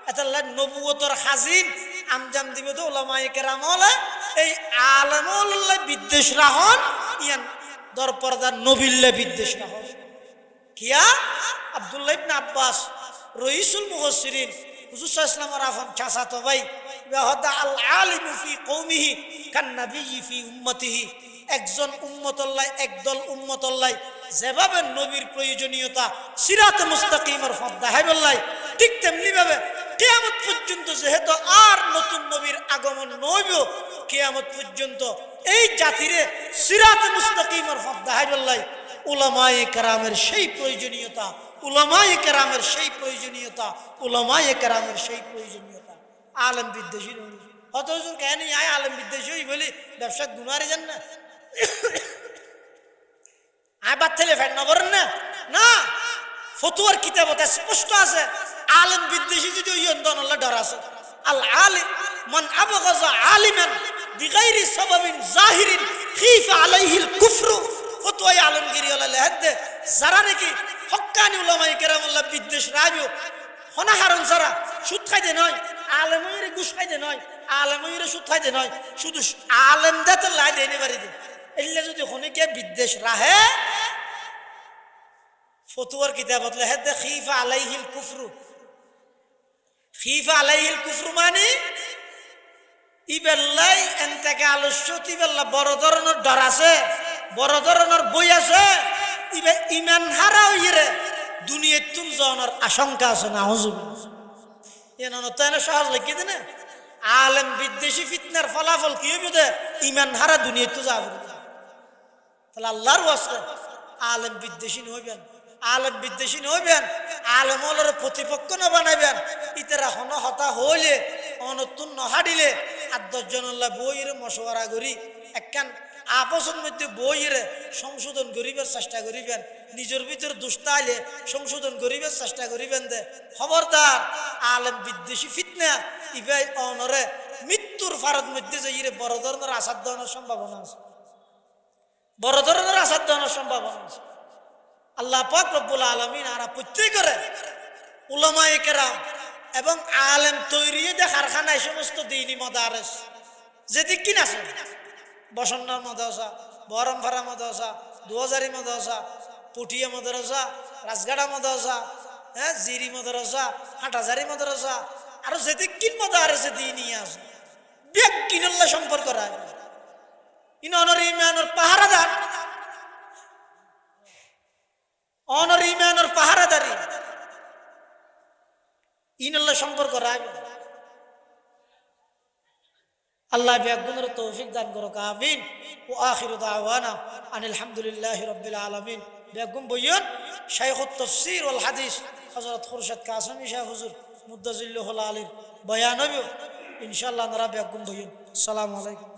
এতাল্লাহ নবুয়তর হাজিন আঞ্জাম দিবে তো উলামায়ে কেরাম হলে এই আলেমুল্লাহ বিদ্বেষ রাহন ইয়ান দরপরদা নবীল্লাহ বিদ্বেষ রাহন কিয়া আব্দুল্লাহ ইবনে আব্বাস রইসুল মুফাসসিরিন হুজুর সাল্লাল্লাহু আলাইহি ওয়াসাল্লামের আফাম চাচাতো ভাই ওয়াহাদা আল আলিমু ফি কওমিহি কান নাবিয়্যি ফি উম্মতিহি একজন উম্মতুল্লাহ একদল উম্মতুল্লাহ যেভাবে নবীর প্রয়োজনীয়তা সিরাতে মুস্তাকিমের পথ দেখাই বললাই ঠিক তেমনি ভাবে কিয়ামত পর্যন্ত যেহেতু আর নতুন নবীর আগমন নইব কিয়ামত পর্যন্ত এই জাতিরে সিরাতে মুস্তাকিমের পথ দেখাই বললাই উলামায়ে কেরামের সেই প্রয়োজনীয়তা আলেম বিদ্বেষী হত হুজুর কেন আয় আলেম বিদ্বেষী বলি ব্যবসা গুনারে যান না আয় বাদ থেকে ফেট না বলেন না ফতুয়ার কিতাবত স্পষ্ট আছে আলেম বিদ্বেষী যদি আল্লাহ ডর আছে আল আলিম মান আবগাযা আলিমান বিগাইরি সাবাবিন জাহিরিন খিফা আলাইহিল কুফরু ফতোয়া আলমগিরি আলাইহি যারা নাকি হক্কানি উলামায়ে কেরামুল্লাহ বিদ্বেষ রাখবে হনা হারন যারা সুদ খাইতে নয় আলেমইরে ঘুষ খাইতে নয় আলেমইরে সুদ খাইতে নয় শুধু আলেম দাতে লাই দেনে পারি দে এল্লা যদি হনিকে বিদ্বেষ রাহে ফতোয়ার কিতাবত লেখে দে খিফা আলাইহিল কুফরু মানে ইবেল্লাই এনতেকে আলস্য তিবেল্লা বড় ধরনের ডর আছে বড় ধরনের বই আছে ইবে ইমান হারা হইরে দুনিয়ায় তুম যাওয়ার আশঙ্কা আছে না হুজুর এন তাইনা সহজ লাগি দে না আলেম বিদ্বেষী ফিতনার ফলাফল কি হইবে দে ইমান হারা দুনিয়ায় তো যাবে তাহলে আল্লাহর ওয়াস্তে আলেম বিদ্বেষী হইবেন আলেম হলের প্রতিপক্ষ না বানাইবেন ইতারা হন হতা হইলে অনতুন নহাডিলে আর 10 জন বইরে মশওয়ারা করি একখান আপসের মধ্যে বইরে সংশোধন করিবার চেষ্টা করিবেন নিজের ভিতরে দুষ্টা আইলে সংশোধন করিবার চেষ্টা করিবেন দে খবরদার আলেম বিদ্বেষী ফিতনা ইবাই অনরে মৃত্যুর ফারদ মধ্যে যাইরে বড় ধরনের আসাদ দেওয়ার সম্ভাবনা আছে আল্লাহ পাক রব্বুল আলামিন আর প্রত্যেকরে উলামায়ে কেরাম এবং আলেম তৈরি দে কারখানায় সমস্ত দ্বীনি মাদারিস যেদিক কিন আছে বসন্নার মাদ্রাসা বহরমপাড়া মাদ্রাসা দুয়াজারি মাদ্রাসা পুঠিয়া মাদ্রাসা রাজগাড়া মাদ্রাসা জিরি মাদ্রাসা হাটাজারি মাদ্রাসা আর যেদিক কিন মাদারিস দ্বীনি আছে বেগ কিনল্লা সম্পর্ক রায় ইনর ইমানের পাহারাদার অনর ইমানের পাহারাদারি ইনল্লা সম্পর্ক রাখবে আল্লাহ বিয়াগুনের তৌফিক দান করুক আমিন ও আখিরু দাওয়ানা আনিল হামদুলিল্লাহি রাব্বিল আলামিন বিয়াগুম বইয়ন শাইখুত তাফসীর ওয়াল হাদিস হযরত খুরশিদ কাসেমী শাহ হুজুর মুদ্দাজিল্লাহুল আলীর বয়ান হবে ইনশাআল্লাহ নরা বিয়াগুম বইয়ন আসসালামু আলাইকুম